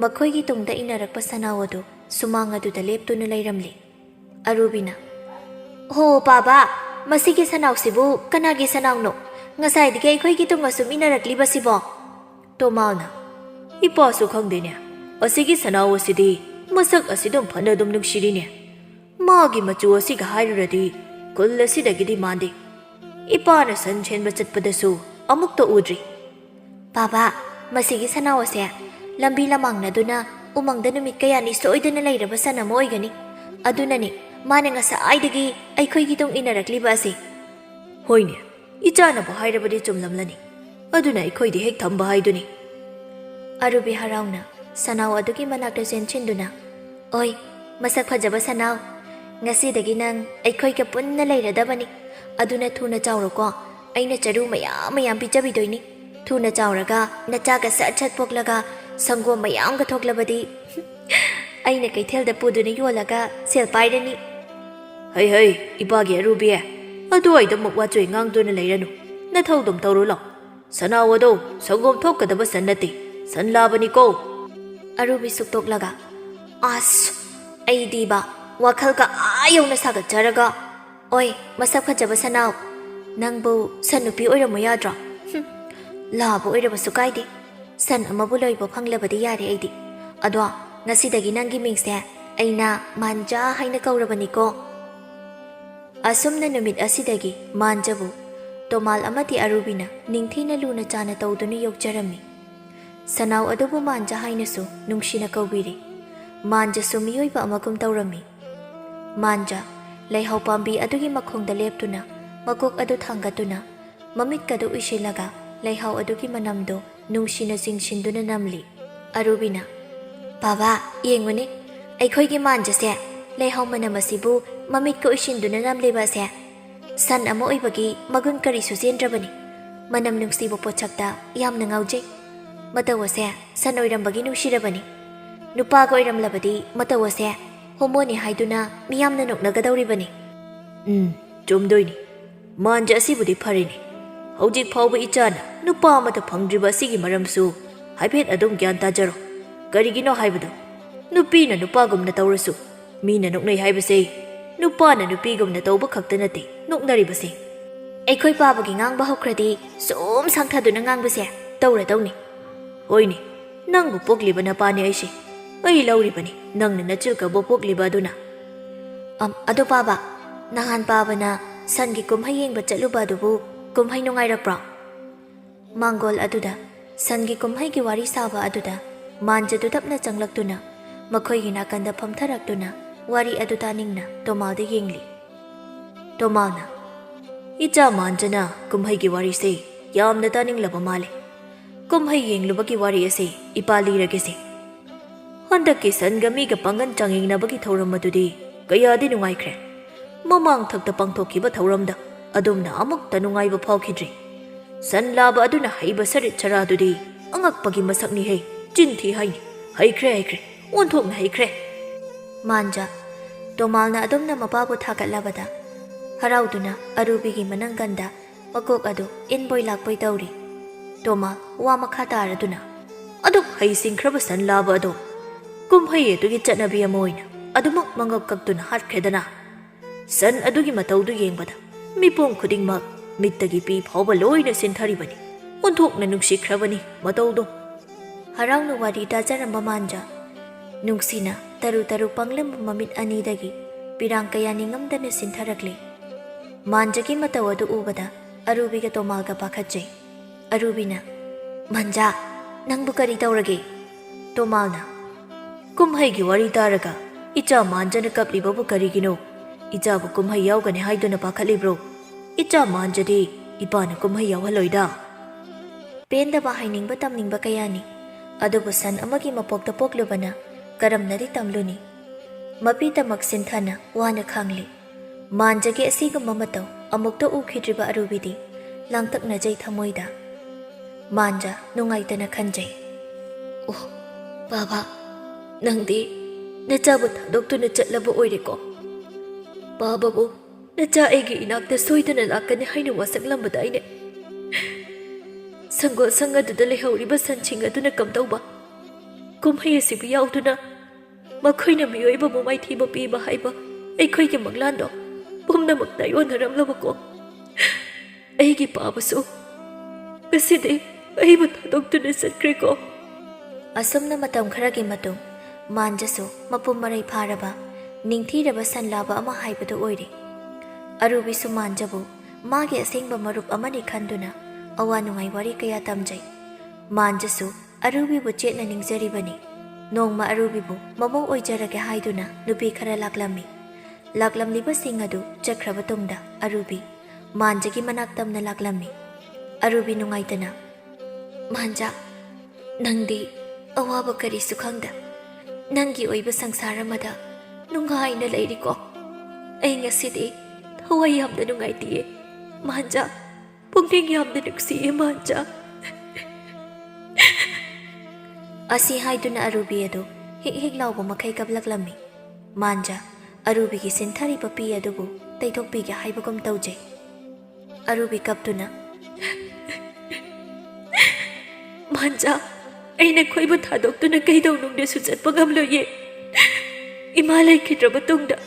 ꯃꯈꯣꯏꯒꯤ ꯇꯨꯡꯗ ꯏꯟꯅꯔꯛꯄ ꯁꯅꯥꯎ ꯑꯗꯨ ꯁꯨꯃꯥꯡ ꯑꯗꯨꯗ ꯂꯦꯞꯇꯨꯅ ꯂꯩꯔꯝꯂꯤ꯫ ꯑꯔꯨꯕꯤꯅ, ꯍꯣ ꯄꯥꯕ, ꯃꯁꯤꯒꯤ ꯁꯅꯥꯎꯁꯤꯕꯨ ꯀꯅꯥꯒꯤ ꯁꯅꯥꯎꯅꯣ? ꯉꯁꯥꯏꯗꯒꯤ ꯑꯩꯈꯣꯏꯒꯤ ꯇꯨꯡ ꯑꯁꯨꯝ ꯏꯟꯅꯔꯛꯂꯤꯕꯁꯤꯕꯣ? ꯇꯣꯃꯥꯜꯅ, ꯏꯄꯥꯁꯨ ꯈꯪꯗꯦꯅꯦ꯫ ꯑꯁꯤꯒꯤ ꯁꯅꯥꯎ ꯑꯁꯤꯗꯤ ꯃꯁꯛ ꯑꯁꯤꯗꯨꯝ ꯐꯅ ꯑꯗꯨꯝ ꯅꯨꯡꯁꯤꯔꯤꯅꯦ꯫ ꯃꯥꯒꯤ ꯃꯆꯨ ꯑꯁꯤꯒ ꯍꯥꯏꯔꯨꯔꯗꯤ ꯈꯨꯜ ꯑꯁꯤꯗꯒꯤꯗꯤ ꯃꯥꯟꯗꯦ꯫ ꯏꯄꯥꯅ ꯁꯟ ꯁꯦꯟꯕ ꯆꯠꯄꯗꯁꯨ ꯑꯃꯨꯛꯇ ꯎꯗ꯭ꯔꯤ꯫ ꯄꯥꯕ, ꯃꯁꯤꯒꯤ ꯁꯅꯥꯎ ꯑꯁꯦ ꯂꯝꯕꯤ ꯂꯝꯃꯥꯡꯅꯗꯨꯅ ꯎꯃꯪꯗ ꯅꯨꯃꯤꯠ ꯀꯌꯥꯅꯤ ꯁꯣꯏꯗꯅ ꯂꯩꯔꯕ ꯁꯟ ꯑꯃ ꯑꯣꯏꯒꯅꯤ꯫ ꯑꯗꯨꯅꯅꯤ ꯃꯥꯅ ꯉꯁꯥꯏꯗꯒꯤ ꯑꯩꯈꯣꯏꯒꯤ ꯇꯨꯡ ꯏꯟꯅꯔꯛꯂꯤꯕ ꯑꯁꯤ꯫ ꯍꯣꯏꯅꯦ, ꯏꯆꯥꯅꯕꯨ ꯍꯥꯏꯔꯕꯗꯤ ꯆꯨꯝꯂꯝꯂꯅꯤ꯫ ꯑꯗꯨꯅ ꯑꯩꯈꯣꯏꯗꯤ ꯍꯦꯛ ꯊꯝꯕ ꯍꯥꯏꯗꯨꯅꯤ꯫ ꯑꯔꯨꯕꯤ ꯍꯔꯥꯎꯅ ꯁꯅꯥꯎ ꯑꯗꯨꯒꯤ ꯃꯅꯥꯛꯇ ꯆꯦꯟꯁꯤꯟꯗꯨꯅ, ꯑꯣꯏ ꯃꯁꯛ ꯐꯖꯕ ꯁꯅꯥꯎ, ꯉꯁꯤꯗꯒꯤ ꯅꯪ ꯑꯩꯈꯣꯏꯒ ꯄꯨꯟꯅ ꯂꯩꯔꯗꯕꯅꯤ꯫ ꯑꯗꯨꯅ ꯊꯨꯅ ꯆꯥꯎꯔꯣꯀꯣ꯫ ꯑꯩꯅ ꯆꯔꯨ ꯃꯌꯥꯝ ꯃꯌꯥꯝ ꯄꯤꯖꯕꯤꯗꯣꯏꯅꯤ꯫ ꯊꯨꯅ ꯆꯥꯎꯔꯒ ꯅꯆꯥꯒ ꯁꯠ ꯁꯠ ꯄꯣꯛꯂꯒ ꯁꯪꯒꯣꯝ ꯃꯌꯥꯝꯒ ꯊꯣꯛꯂꯕꯗꯤ ꯑꯩꯅ ꯀꯩꯊꯦꯜꯗ ꯄꯨꯗꯨꯅ ꯌꯣꯜꯂꯒ ꯁꯦꯜ ꯄꯥꯏꯔꯅꯤ꯫ ꯍꯩ ꯏꯄꯥꯒꯤ ꯑꯔꯨꯕꯤ, ꯑꯗꯨꯋꯥꯏꯗꯃꯨꯛ ꯋꯥꯆꯣꯏ ꯉꯥꯡꯗꯨꯅ ꯂꯩꯔꯅꯨ꯫ ꯅꯊꯧꯗꯨꯝ ꯇꯧꯔꯨ ꯂꯥꯎ꯫ ꯁꯅꯥꯎ ꯑꯗꯣ ꯁꯪꯒꯣꯝ ꯊꯣꯛꯀꯗꯕ ꯁꯟ ꯅꯠꯇꯦ, ꯁꯟ ꯂꯥꯕꯅꯤꯀꯣ꯫ ꯑꯔꯨꯕꯤ ꯁꯨꯛꯇꯣꯛꯂꯒ, ꯑꯁ, ꯑꯩꯗꯤꯕ ꯋꯥꯈꯜꯒ ꯌꯧꯅ ꯁꯥꯒꯠꯆꯔꯒ, ꯑꯣꯏ ꯃꯁꯛ ꯐꯖꯕ ꯁꯅꯥꯎ, ꯅꯪꯕꯨ ꯁꯟ ꯅꯨꯄꯤ ꯑꯣꯏꯔꯝꯃꯨ ꯌꯥꯗ꯭ꯔꯣ? ꯂꯥꯕ ꯑꯣꯏꯔꯕꯁꯨ ꯀꯥꯏꯗꯦ꯫ ꯁꯟ ꯑꯃꯕꯨ ꯂꯣꯏꯕ ꯐꯪꯂꯕꯗꯤ ꯌꯥꯔꯦ ꯑꯩꯗꯤ꯫ ꯑꯗꯣ ꯉꯁꯤꯗꯒꯤ ꯅꯪꯒꯤ ꯃꯤꯡꯁꯦ ꯑꯩꯅ ꯃꯥꯟꯖꯥ ꯍꯥꯏꯅ ꯀꯧꯔꯕꯅꯤꯀꯣ꯫ ꯑꯁꯨꯝꯅ ꯅꯨꯃꯤꯠ ꯑꯁꯤꯗꯒꯤ ꯃꯥꯟꯖꯕꯨ ꯇꯣꯃꯥꯜ ꯑꯃꯗꯤ ꯑꯔꯨꯕꯤꯅ ꯅꯤꯡꯊꯤꯅ ꯂꯨꯅ ꯆꯥꯅ ꯇꯧꯗꯨꯅ ꯌꯣꯛꯆꯔꯝꯃꯤ꯫ ꯁꯅꯥꯎ ꯑꯗꯨꯕꯨ ꯃꯥꯟꯖꯥ ꯍꯥꯏꯅꯁꯨ ꯅꯨꯡꯁꯤꯅ ꯀꯧꯕꯤꯔꯤ꯫ ꯃꯥꯟꯖꯁꯨ ꯃꯤꯑꯣꯏꯕ ꯑꯃꯒꯨꯝ ꯇꯧꯔꯝꯃꯤ꯫ ꯃꯥꯟꯖꯥ ꯂꯩꯍꯥꯎ ꯄꯥꯝꯕꯤ ꯑꯗꯨꯒꯤ ꯃꯈꯣꯡꯗ ꯂꯦꯞꯇꯨꯅ ꯃꯀꯣꯛ ꯑꯗꯨ ꯊꯥꯡꯒꯠꯇꯨꯅ ꯃꯃꯤꯠꯀꯗꯨ ꯎꯏꯁꯤꯜꯂꯒ ꯂꯩꯍꯥꯎ ꯑꯗꯨꯒꯤ ꯃꯅꯝꯗꯨ ꯅꯨꯡꯁꯤꯅ ꯆꯤꯡꯁꯤꯟꯗꯨꯅ ꯅꯝꯂꯤ꯫ ꯑꯔꯨꯕꯤꯅ, ꯕꯥꯕꯥ ꯌꯦꯡꯉꯨꯅꯦ, ꯑꯩꯈꯣꯏꯒꯤ ꯃꯥꯟꯖꯁꯦ ꯂꯩꯍꯥꯎ ꯃꯅꯝ ꯑꯁꯤꯕꯨ ꯃꯃꯤꯠꯀ ꯎꯏꯁꯤꯟꯗꯨꯅ ꯅꯝꯂꯤꯕ ꯑꯁꯦ ꯁꯟ ꯑꯃ ꯑꯣꯏꯕꯒꯤ ꯃꯒꯨꯟ ꯀꯔꯤꯁꯨ ꯆꯦꯟꯗ꯭ꯔꯕꯅꯤ꯫ ꯃꯅꯝ ꯅꯨꯡꯁꯤꯕ ꯄꯣꯠꯁꯛꯇ ꯌꯥꯝꯅ ꯉꯥꯎꯖꯩ꯫ ꯃꯇꯧ ꯑꯁꯦ ꯁꯟ ꯑꯣꯏꯔꯝꯕꯒꯤ ꯅꯨꯡꯁꯤꯔꯕꯅꯤ꯫ ꯅꯨꯄꯥꯒ ꯑꯣꯏꯔꯝꯂꯕꯗꯤ ꯃꯇꯧ ꯑꯁꯦ ꯍꯣꯃꯣꯅꯤ ꯍꯥꯏꯗꯨꯅ ꯃꯤꯌꯥꯝꯅ ꯅꯣꯛꯅꯒꯗꯧꯔꯤꯕꯅꯤ꯫ ꯆꯨꯝꯗꯣꯏꯅꯤ꯫ ꯃꯥꯟꯖ ꯑꯁꯤꯕꯨꯗꯤ ꯐꯔꯤꯅꯤ꯫ ꯍꯧꯖꯤꯛ ꯐꯥꯎꯕ ꯏꯆꯥꯅ ꯅꯨꯄꯥ ꯑꯃꯇ ꯐꯪꯗ꯭ꯔꯤꯕ ꯑꯁꯤꯒꯤ ꯃꯔꯝꯁꯨ ꯍꯥꯏꯐꯦꯠ ꯑꯗꯨꯝ ꯒ꯭ꯌꯥꯟ ꯇꯥꯖꯔꯣ꯫ ꯀꯔꯤꯒꯤꯅꯣ ꯍꯥꯏꯕꯗꯣ, ꯅꯨꯄꯤꯅ ꯅꯨꯄꯥꯒꯨꯝꯅ ꯇꯧꯔꯁꯨ ꯃꯤꯅ ꯅꯣꯛꯅꯩ ꯍꯥꯏꯕꯁꯦ ꯅꯨꯄꯥꯅ ꯅꯨꯄꯤꯒꯨꯝꯅ ꯇꯧꯕ ꯈꯛꯇ ꯅꯠꯇꯦ ꯅꯣꯛꯅꯔꯤꯕꯁꯦ꯫ ꯑꯩꯈꯣꯏ ꯄꯥꯕꯒꯤ ꯉꯥꯡꯕ ꯍꯧꯈ꯭ꯔꯗꯤ ꯁꯨꯝ ꯁꯥꯡꯊꯗꯨꯅ ꯉꯥꯡꯕꯁꯦ ꯇꯧꯔꯗꯧꯅꯤ꯫ ꯍꯣꯏꯅꯦ, ꯅꯪꯕꯨ ꯄꯣꯛꯂꯤꯕ ꯅꯄꯥꯅꯤ ꯑꯩꯁꯦ꯫ ꯑꯩ ꯂꯧꯔꯤꯕꯅꯤ ꯅꯪꯅ ꯅꯆꯤꯜꯀꯕꯨ ꯄꯣꯛꯂꯤꯕ ꯑꯗꯨꯅ꯫ ꯑꯗꯣ ꯄꯥꯕ, ꯅꯍꯥꯟ ꯄꯥꯕꯅ ꯁꯟꯒꯤ ꯀꯨꯝꯍꯩ ꯌꯦꯡꯕ ꯆꯠꯂꯨꯕ ꯑꯗꯨꯕꯨ ꯀꯨꯝꯍꯩ ꯅꯨꯡꯉꯥꯏꯔꯛꯄ꯭ꯔꯣ? ꯃꯥꯡꯒꯣꯜ ꯑꯗꯨꯗ ꯁꯟꯒꯤ ꯀꯨꯝꯍꯩꯒꯤ ꯋꯥꯔꯤ ꯁꯥꯕ ꯑꯗꯨꯗ ꯃꯥꯟꯖꯗꯨ ꯇꯞꯅ ꯆꯪꯂꯛꯇꯨꯅ ꯃꯈꯣꯏꯒꯤ ꯅꯥꯀꯟꯗ ꯐꯝꯊꯔꯛꯇꯨꯅ ꯋꯥꯔꯤ ꯑꯗꯨ ꯇꯥꯅꯤꯡꯅ ꯇꯣꯃꯥꯜꯗ ꯌꯦꯡꯂꯤ꯫ ꯇꯣꯃꯥꯜꯅ, ꯏꯆꯥ ꯃꯥꯟꯖꯅ ꯀꯨꯝꯍꯩꯒꯤ ꯋꯥꯔꯤꯁꯦ ꯌꯥꯝꯅ ꯇꯥꯅꯤꯡꯂꯕ ꯃꯥꯜꯂꯦ꯫ ꯀꯨꯝꯍꯩ ꯌꯦꯡꯂꯨꯕꯒꯤ ꯋꯥꯔꯤ ꯑꯁꯤ ꯏꯄꯥ ꯂꯤꯔꯒꯦꯁꯦ꯫ ꯍꯟꯗꯛꯀꯤ ꯁꯟꯒ ꯃꯤꯒ ꯄꯥꯡꯒꯟ ꯆꯥꯡꯌꯦꯡꯅꯕꯒꯤ ꯊꯧꯔꯝ ꯑꯗꯨꯗꯤ ꯀꯌꯥꯗꯤ ꯅꯨꯡꯉꯥꯏꯈ꯭ꯔꯦ꯫ ꯃꯃꯥꯡ ꯊꯛꯇ ꯄꯥꯡꯊꯣꯛꯈꯤꯕ ꯊꯧꯔꯝꯗ ꯑꯗꯨꯝꯅ ꯑꯃꯨꯛꯇ ꯅꯨꯡꯉꯥꯏꯕ ꯐꯥꯎꯈꯤꯗ꯭ꯔꯤ꯫ ꯁꯟ ꯂꯥꯕ ꯑꯗꯨꯅ ꯍꯩꯕ ꯁꯔꯤꯠ ꯁꯔꯥꯗꯨꯗꯤ ꯑꯉꯛꯄꯒꯤ ꯃꯁꯛꯅꯤꯍꯦ, ꯆꯤꯟꯊꯤ ꯍꯥꯏꯅꯤ, ꯍꯩꯈ꯭ꯔꯦ ꯑꯣꯟꯊꯣꯛꯅ ꯍꯩꯈ꯭ꯔꯦ꯫ ꯃꯥꯟꯖꯥ ꯇꯣꯃꯥꯜꯅ ꯑꯗꯨꯝꯅ ꯃꯄꯥꯕꯨ ꯊꯥꯒꯠꯂꯕꯗ ꯍꯔꯥꯎꯗꯨꯅ ꯑꯔꯨꯕꯤꯒꯤ ꯃꯅꯪꯒꯟꯗ ꯃꯀꯣꯛ ꯑꯗꯨ ꯏꯟꯕꯣꯏ ꯂꯥꯛꯄꯣꯏ ꯇꯧꯔꯤ꯫ ꯇꯣꯃꯥꯜ ꯋꯥ ꯃꯈꯥ ꯇꯥꯔꯗꯨꯅ ꯑꯗꯨꯛ ꯍꯩꯁꯤꯡꯈ꯭ꯔꯕ ꯁꯟ ꯂꯥꯕ ꯑꯗꯣ ꯀꯨꯝꯍꯩ ꯑꯗꯨꯒꯤ ꯆꯠꯅꯕꯤ ꯑꯃ ꯑꯣꯏꯅ ꯑꯗꯨꯃꯛ ꯃꯉꯛ ꯀꯛꯇꯨꯅ ꯍꯥꯠꯈ꯭ꯔꯦꯗꯅ꯫ ꯁꯟ ꯑꯗꯨꯒꯤ ꯃꯇꯧꯗꯨ ꯌꯦꯡꯕꯗ ꯃꯤꯄꯨꯝ ꯈꯨꯗꯤꯡꯃꯛ ꯃꯤꯠꯇꯒꯤ ꯄꯤ ꯐꯥꯎꯕ ꯂꯣꯏꯅ ꯁꯤꯟꯊꯔꯤꯕꯅꯤ꯫ ꯑꯣꯟꯊꯣꯛꯅ ꯅꯨꯡꯁꯤꯈ꯭ꯔꯕꯅꯤ ꯃꯇꯧꯗꯣ꯫ ꯍꯔꯥꯎꯅ ꯋꯥꯔꯤ ꯇꯥꯖꯔꯝꯕ ꯃꯥꯟꯖꯥ ꯅꯨꯡꯁꯤꯅ ꯇꯔꯨ ꯇꯔꯨ ꯄꯪꯂꯝꯕ ꯃꯃꯤꯠ ꯑꯅꯤꯗꯒꯤ ꯄꯤꯔꯥꯡ ꯀꯌꯥ ꯅꯤꯡꯉꯝꯗꯅ ꯁꯤꯟꯊꯔꯛꯂꯤ꯫ ꯃꯥꯟꯖꯥꯒꯤ ꯃꯇꯧ ꯑꯗꯨ ꯎꯕꯗ ꯑꯔꯨꯕꯤꯒ ꯇꯣꯃꯥꯜꯒ ꯄꯥꯈꯠꯆꯩ꯫ ꯑꯔꯨꯕꯤꯅ ꯃꯟꯖꯥ ꯅꯪꯕꯨ ꯀꯔꯤ ꯇꯧꯔꯒꯦ? ꯇꯣꯃꯥꯜꯅ ꯀꯨꯝꯍꯩꯒꯤ ꯋꯥꯔꯤ ꯇꯥꯔꯒ ꯏꯆꯥ ꯃꯥꯟꯖꯥꯅ ꯀꯞꯂꯤꯕꯕꯨ ꯀꯔꯤꯒꯤꯅꯣ? ꯏꯆꯥꯕꯨ ꯀꯨꯝꯍꯩ ꯌꯥꯎꯒꯅꯤ ꯍꯥꯏꯗꯨꯅ ꯄꯥꯈꯠꯂꯤꯕ꯭ꯔꯣ? ꯏꯆꯥ ꯃꯥꯟꯖꯥꯗꯤ ꯏꯄꯥꯅ ꯀꯨꯝꯍꯩ ꯌꯥꯎꯍꯜꯂꯣꯏꯗ꯫ ꯄꯦꯟꯗꯕ ꯍꯥꯏꯅꯤꯡꯕ ꯇꯝꯅꯤꯡꯕ ꯀꯌꯥꯅꯤ, ꯑꯗꯨꯕꯨ ꯁꯟ ꯑꯃꯒꯤ ꯃꯄꯣꯛꯇ ꯄꯣꯛꯂꯨꯕꯅ ꯀꯔꯝꯅꯗꯤ ꯇꯝꯂꯨꯅꯤ? ꯃꯄꯤꯇꯃꯛ ꯁꯤꯟꯊꯅ ꯋꯥꯅ ꯈꯥꯡꯂꯤ꯫ ꯃꯥꯟꯖꯥꯒꯤ ꯑꯁꯤꯒꯨꯝꯕ ꯃꯇꯧ ꯑꯃꯨꯛꯇ ꯎꯈꯤꯗ꯭ꯔꯤꯕ ꯑꯔꯨꯕꯤꯗꯤ ꯂꯥꯡꯇꯛꯅꯖꯩ ꯊꯃꯣꯏꯗ꯫ ꯃꯥꯟꯖꯥ ꯅꯨꯡꯉꯥꯏꯇꯅ ꯈꯟꯖꯩ꯫ ꯑꯣ ꯕꯥꯕꯥ, ꯅꯪꯗꯤ ꯅꯆꯥꯕꯨ ꯊꯥꯗꯣꯛꯇꯨꯅ ꯆꯠꯂꯕ ꯑꯣꯏꯔꯦꯀꯣ? ꯕꯥꯕꯥꯕꯨ ꯅꯆꯥ ꯑꯩꯒꯤ ꯏꯅꯥꯛꯇ ꯁꯣꯏꯗꯅ ꯂꯥꯛꯀꯅꯤ ꯍꯥꯏꯅ ꯋꯥꯁꯛꯂꯝꯕꯗ ꯑꯩꯅ ꯁꯪꯒꯣꯜ ꯁꯪ ꯑꯗꯨꯗ ꯂꯩꯍꯧꯔꯤꯕ ꯁꯟꯁꯤꯡ ꯑꯗꯨꯅ ꯀꯝꯗꯧꯕ? ꯀꯨꯝꯍꯩ ꯑꯁꯤꯕꯨ ꯌꯥꯎꯗꯨꯅ ꯃꯈꯣꯏꯅ ꯃꯤꯑꯣꯏꯕꯕꯨ ꯃꯥꯏꯊꯤꯕ ꯄꯤꯕ ꯍꯥꯏꯕ ꯑꯩꯈꯣꯏꯒꯤ ꯃꯪꯂꯥꯟꯗꯣ ꯄꯨꯝꯅꯃꯛ ꯇꯥꯏꯑꯣꯟꯅꯔꯝꯂꯕꯀꯣ? ꯑꯩꯒꯤ ꯄꯥꯕꯁꯨ ꯉꯁꯤꯗꯤ ꯑꯩꯕꯨ ꯊꯥꯗꯣꯛꯇꯨꯅ ꯆꯠꯈ꯭ꯔꯦꯀꯣ꯫ ꯑꯁꯨꯝꯅ ꯃꯇꯝ ꯈꯔꯒꯤ ꯃꯇꯨꯡ ꯃꯥꯟꯖꯥꯁꯨ ꯃꯄꯨꯡ ꯃꯔꯩ ꯐꯥꯔꯕ ꯅꯤꯡꯊꯤꯔꯕ ꯁꯟ ꯂꯥꯕ ꯑꯃ ꯍꯥꯏꯕꯗꯨ ꯑꯣꯏꯔꯤ꯫ ꯑꯔꯨꯕꯤꯁꯨ ꯃꯥꯟꯖꯥꯕꯨ ꯃꯥꯒꯤ ꯑꯁꯦꯡꯕ ꯃꯔꯨꯞ ꯑꯃꯅꯤ ꯈꯟꯗꯨꯅ ꯑꯋꯥ ꯅꯨꯡꯉꯥꯏ ꯋꯥꯔꯤ ꯀꯌꯥ ꯇꯝꯖꯩ꯫ ꯃꯥꯟꯖꯥꯁꯨ ꯑꯔꯨꯕꯤꯕꯨ ꯆꯦꯠꯅ ꯅꯤꯡꯖꯔꯤꯕꯅꯤ꯫ ꯅꯣꯡꯃ ꯑꯔꯨꯕꯤꯕꯨ ꯃꯃꯧ ꯑꯣꯏꯖꯔꯒꯦ ꯍꯥꯏꯗꯨꯅ ꯅꯨꯄꯤ ꯈꯔ ꯂꯥꯛꯂꯝꯃꯤ꯫ ꯂꯥꯛꯂꯝꯂꯤꯕꯁꯤꯡ ꯑꯗꯨ ꯆꯠꯈ꯭ꯔꯕ ꯇꯨꯡꯗ ꯑꯔꯨꯕꯤ ꯃꯥꯟꯖꯥꯒꯤ ꯃꯅꯥꯛ ꯇꯝꯅ ꯂꯥꯛꯂꯝꯃꯤ꯫ ꯑꯔꯨꯕꯤ ꯅꯨꯡꯉꯥꯏꯇꯅ ꯃꯥꯟꯖꯥ, ꯅꯪꯗꯤ ꯑꯋꯥꯕ ꯀꯔꯤꯁꯨ ꯈꯪꯗ ꯅꯪꯒꯤ ꯑꯣꯏꯕ ꯁꯪꯁꯥꯔ ꯑꯃꯗ ꯅꯨꯡꯉꯥꯏꯅ ꯂꯩꯔꯤꯀꯣ? ꯑꯩ ꯉꯁꯤꯗꯤ ꯊꯋꯥꯏ ꯌꯥꯝꯅ ꯅꯨꯡꯉꯥꯏꯇꯤꯌꯦ ꯃꯥꯟꯖꯥ, ꯄꯨꯛꯅꯤꯡ ꯌꯥꯝꯅ ꯅꯨꯡꯁꯤꯌꯦ ꯃꯥꯟꯖꯥ꯫ ꯑꯁꯤ ꯍꯥꯏꯗꯨꯅ ꯑꯔꯨꯕꯤ ꯑꯗꯨ ꯍꯤꯛ ꯍꯤꯛ ꯂꯥꯎꯕ ꯃꯈꯩ ꯀꯞꯂꯛꯂꯝꯃꯤ꯫ ꯃꯥꯟꯖꯥ ꯑꯔꯨꯕꯤꯒꯤ ꯁꯤꯟꯊꯔꯤꯕ ꯄꯤ ꯑꯗꯨꯕꯨ ꯇꯩꯊꯣꯛꯄꯤꯒꯦ ꯍꯥꯏꯕꯒꯨꯝ ꯇꯧꯖꯩ꯫ ꯑꯔꯨꯕꯤ ꯀꯞꯇꯨꯅ ꯃꯥꯟꯖꯥ, ꯑꯩꯅ ꯈꯣꯏꯕꯨ ꯊꯥꯗꯣꯛꯇꯨꯅ ꯀꯩꯗꯧꯅꯨꯡꯗꯁꯨ ꯆꯠꯄ ꯉꯝꯂꯣꯏꯌꯦ꯫ ꯏꯃꯥ ꯂꯩꯈꯤꯗ꯭ꯔꯕ ꯇꯨꯡꯗ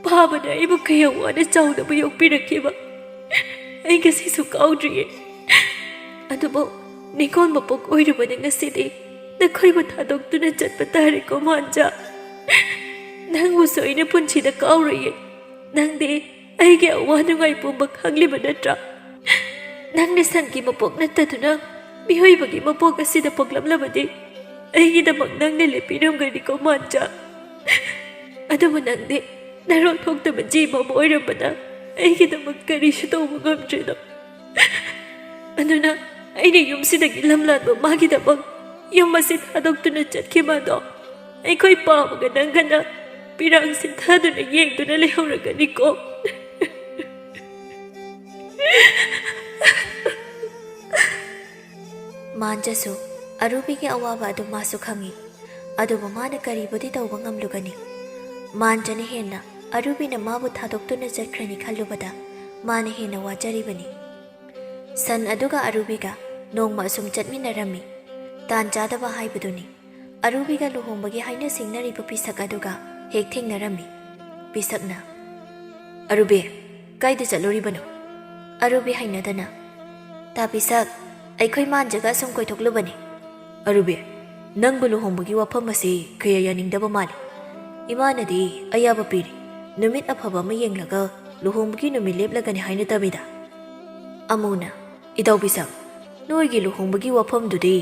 ꯕꯥꯕꯥꯅ ꯑꯩꯕꯨ ꯀꯌꯥ ꯋꯥꯅ ꯆꯥꯎꯅꯕ ꯌꯣꯛꯄꯤꯔꯛꯈꯤꯕ ꯑꯩ ꯉꯁꯤꯁꯨ ꯀꯥꯎꯗ꯭ꯔꯤꯌꯦ꯫ ꯑꯗꯨꯕꯨ ꯅꯤꯡꯀꯣꯜ ꯃꯄꯣꯛ ꯑꯣꯏꯔꯨꯕꯅ ꯉꯁꯤꯗꯤ ꯅꯈꯣꯏꯕꯨ ꯊꯥꯗꯣꯛꯇꯨꯅ ꯆꯠꯄ ꯇꯥꯔꯦꯀꯣ ꯃꯥꯟꯖꯥ꯫ ꯅꯪꯕꯨꯁꯨ ꯑꯩꯅ ꯄꯨꯟꯁꯤꯗ ꯀꯥꯎꯔꯣꯏꯌꯦ꯫ ꯅꯪꯗꯤ ꯑꯩꯒꯤ ꯑꯋꯥ ꯅꯨꯡꯉꯥꯏ ꯄꯨꯝꯕ ꯈꯪꯂꯤꯕ ꯅꯠꯇ꯭ꯔꯥ? ꯅꯪꯅ ꯁꯟꯒꯤ ꯃꯄꯣꯛ ꯅꯠꯇꯗꯨꯅ ꯃꯤꯑꯣꯏꯕꯒꯤ ꯃꯄꯣꯛ ꯑꯁꯤꯗ ꯄꯣꯛꯂꯝꯂꯕꯗꯤ ꯑꯩꯒꯤꯗꯃꯛ ꯅꯪꯅ ꯂꯦꯞꯄꯤꯔꯝꯒꯅꯤꯀꯣ ꯃꯥꯟꯖꯥ꯫ ꯑꯗꯨꯕꯨ ꯅꯪꯗꯤ ꯅꯔꯣꯜ ꯊꯣꯛꯇꯕ ꯖꯤꯕ ꯑꯃ ꯑꯣꯏꯔꯝꯕꯅ ꯑꯩꯒꯤꯗꯃꯛ ꯀꯔꯤꯁꯨ ꯇꯧꯕ ꯉꯝꯗ꯭ꯔꯤꯗꯣ꯫ ꯑꯗꯨꯅ ꯑꯩꯅ ꯌꯨꯝꯁꯤꯗꯒꯤ ꯂꯝꯂꯥꯟꯕ ꯃꯥꯒꯤꯗꯃꯛ ꯌꯨꯝ ꯑꯁꯤ ꯊꯥꯗꯣꯛꯇꯨꯅ ꯆꯠꯈꯤꯕꯗꯣ ꯑꯩꯈꯣꯏ ꯄꯥꯕꯒ ꯅꯪꯒꯅ ꯄꯤꯔꯥꯡ ꯁꯤꯟꯊꯗꯨꯅ ꯌꯦꯡꯗꯨꯅ ꯂꯩꯍꯧꯔꯒꯅꯤꯀꯣ꯫ ꯃꯥꯟꯖꯥꯁꯨ ꯑꯔꯨꯕꯤꯒꯤ ꯑꯋꯥꯕ ꯑꯗꯨ ꯃꯥꯁꯨ ꯈꯪꯏ, ꯑꯗꯨꯕꯨ ꯃꯥꯅ ꯀꯔꯤꯕꯨꯗꯤ ꯇꯧꯕ ꯉꯝꯂꯨꯒꯅꯤ? ꯃꯥꯟꯖꯥꯅ ꯍꯦꯟꯅ ꯑꯔꯨꯕꯤꯅ ꯃꯥꯕꯨ ꯊꯥꯗꯣꯛꯇꯨꯅ ꯆꯠꯈ꯭ꯔꯅꯤ ꯈꯜꯂꯨꯕꯗ ꯃꯥꯅ ꯍꯦꯟꯅ ꯋꯥꯖꯔꯤꯕꯅꯤ꯫ ꯁꯟ ꯑꯗꯨꯒ ꯑꯔꯨꯕꯤꯒ ꯅꯣꯡꯃ ꯑꯁꯨꯝ ꯆꯠꯃꯤꯟꯅꯔꯝꯃꯤ꯫ ꯇꯥꯟ ꯆꯥꯗꯕ ꯍꯥꯏꯕꯗꯨꯅꯤ꯫ ꯑꯔꯨꯕꯤꯒ ꯂꯨꯍꯣꯡꯕꯒꯤ ꯍꯥꯏꯅ ꯁꯤꯡꯅꯔꯤꯕ ꯄꯤꯁꯛ ꯑꯗꯨꯒ ꯍꯦꯛ ꯊꯦꯡꯅꯔꯝꯃꯤ꯫ ꯄꯤꯁꯛꯅ ꯑꯔꯨꯕꯤ, ꯀꯥꯏꯗ ꯆꯠꯂꯨꯔꯤꯕꯅꯣ? ꯑꯔꯨꯕꯤ ꯍꯩꯅꯗꯅ ꯇꯥ ꯄꯤꯁꯛ, ꯑꯩꯈꯣꯏ ꯃꯥꯟꯖꯥꯒ ꯑꯁꯨꯝ ꯀꯣꯏꯊꯣꯛꯂꯨꯕꯅꯤ꯫ ꯑꯔꯨꯕꯤ, ꯅꯪꯕꯨ ꯂꯨꯍꯣꯡꯕꯒꯤ ꯋꯥꯐꯝ ꯑꯁꯤ ꯀꯌꯥ ꯌꯥꯅꯤꯡꯗꯕ ꯃꯥꯜꯂꯤ꯫ ꯏꯃꯥꯅꯗꯤ ꯑꯌꯥꯕ ꯄꯤꯔꯤ, ꯅꯨꯃꯤꯠ ꯑꯐꯕ ꯑꯃ ꯌꯦꯡꯂꯒ ꯂꯨꯍꯣꯡꯕꯒꯤ ꯅꯨꯃꯤꯠ ꯂꯦꯞꯂꯒꯅꯤ ꯍꯥꯏꯅ ꯇꯝꯃꯤꯗ꯫ ꯑꯃꯨꯅ ꯏꯇꯥꯎ ꯄꯤꯁꯛ, ꯅꯣꯏꯒꯤ ꯂꯨꯍꯣꯡꯕꯒꯤ ꯋꯥꯐꯝꯗꯨꯗꯤ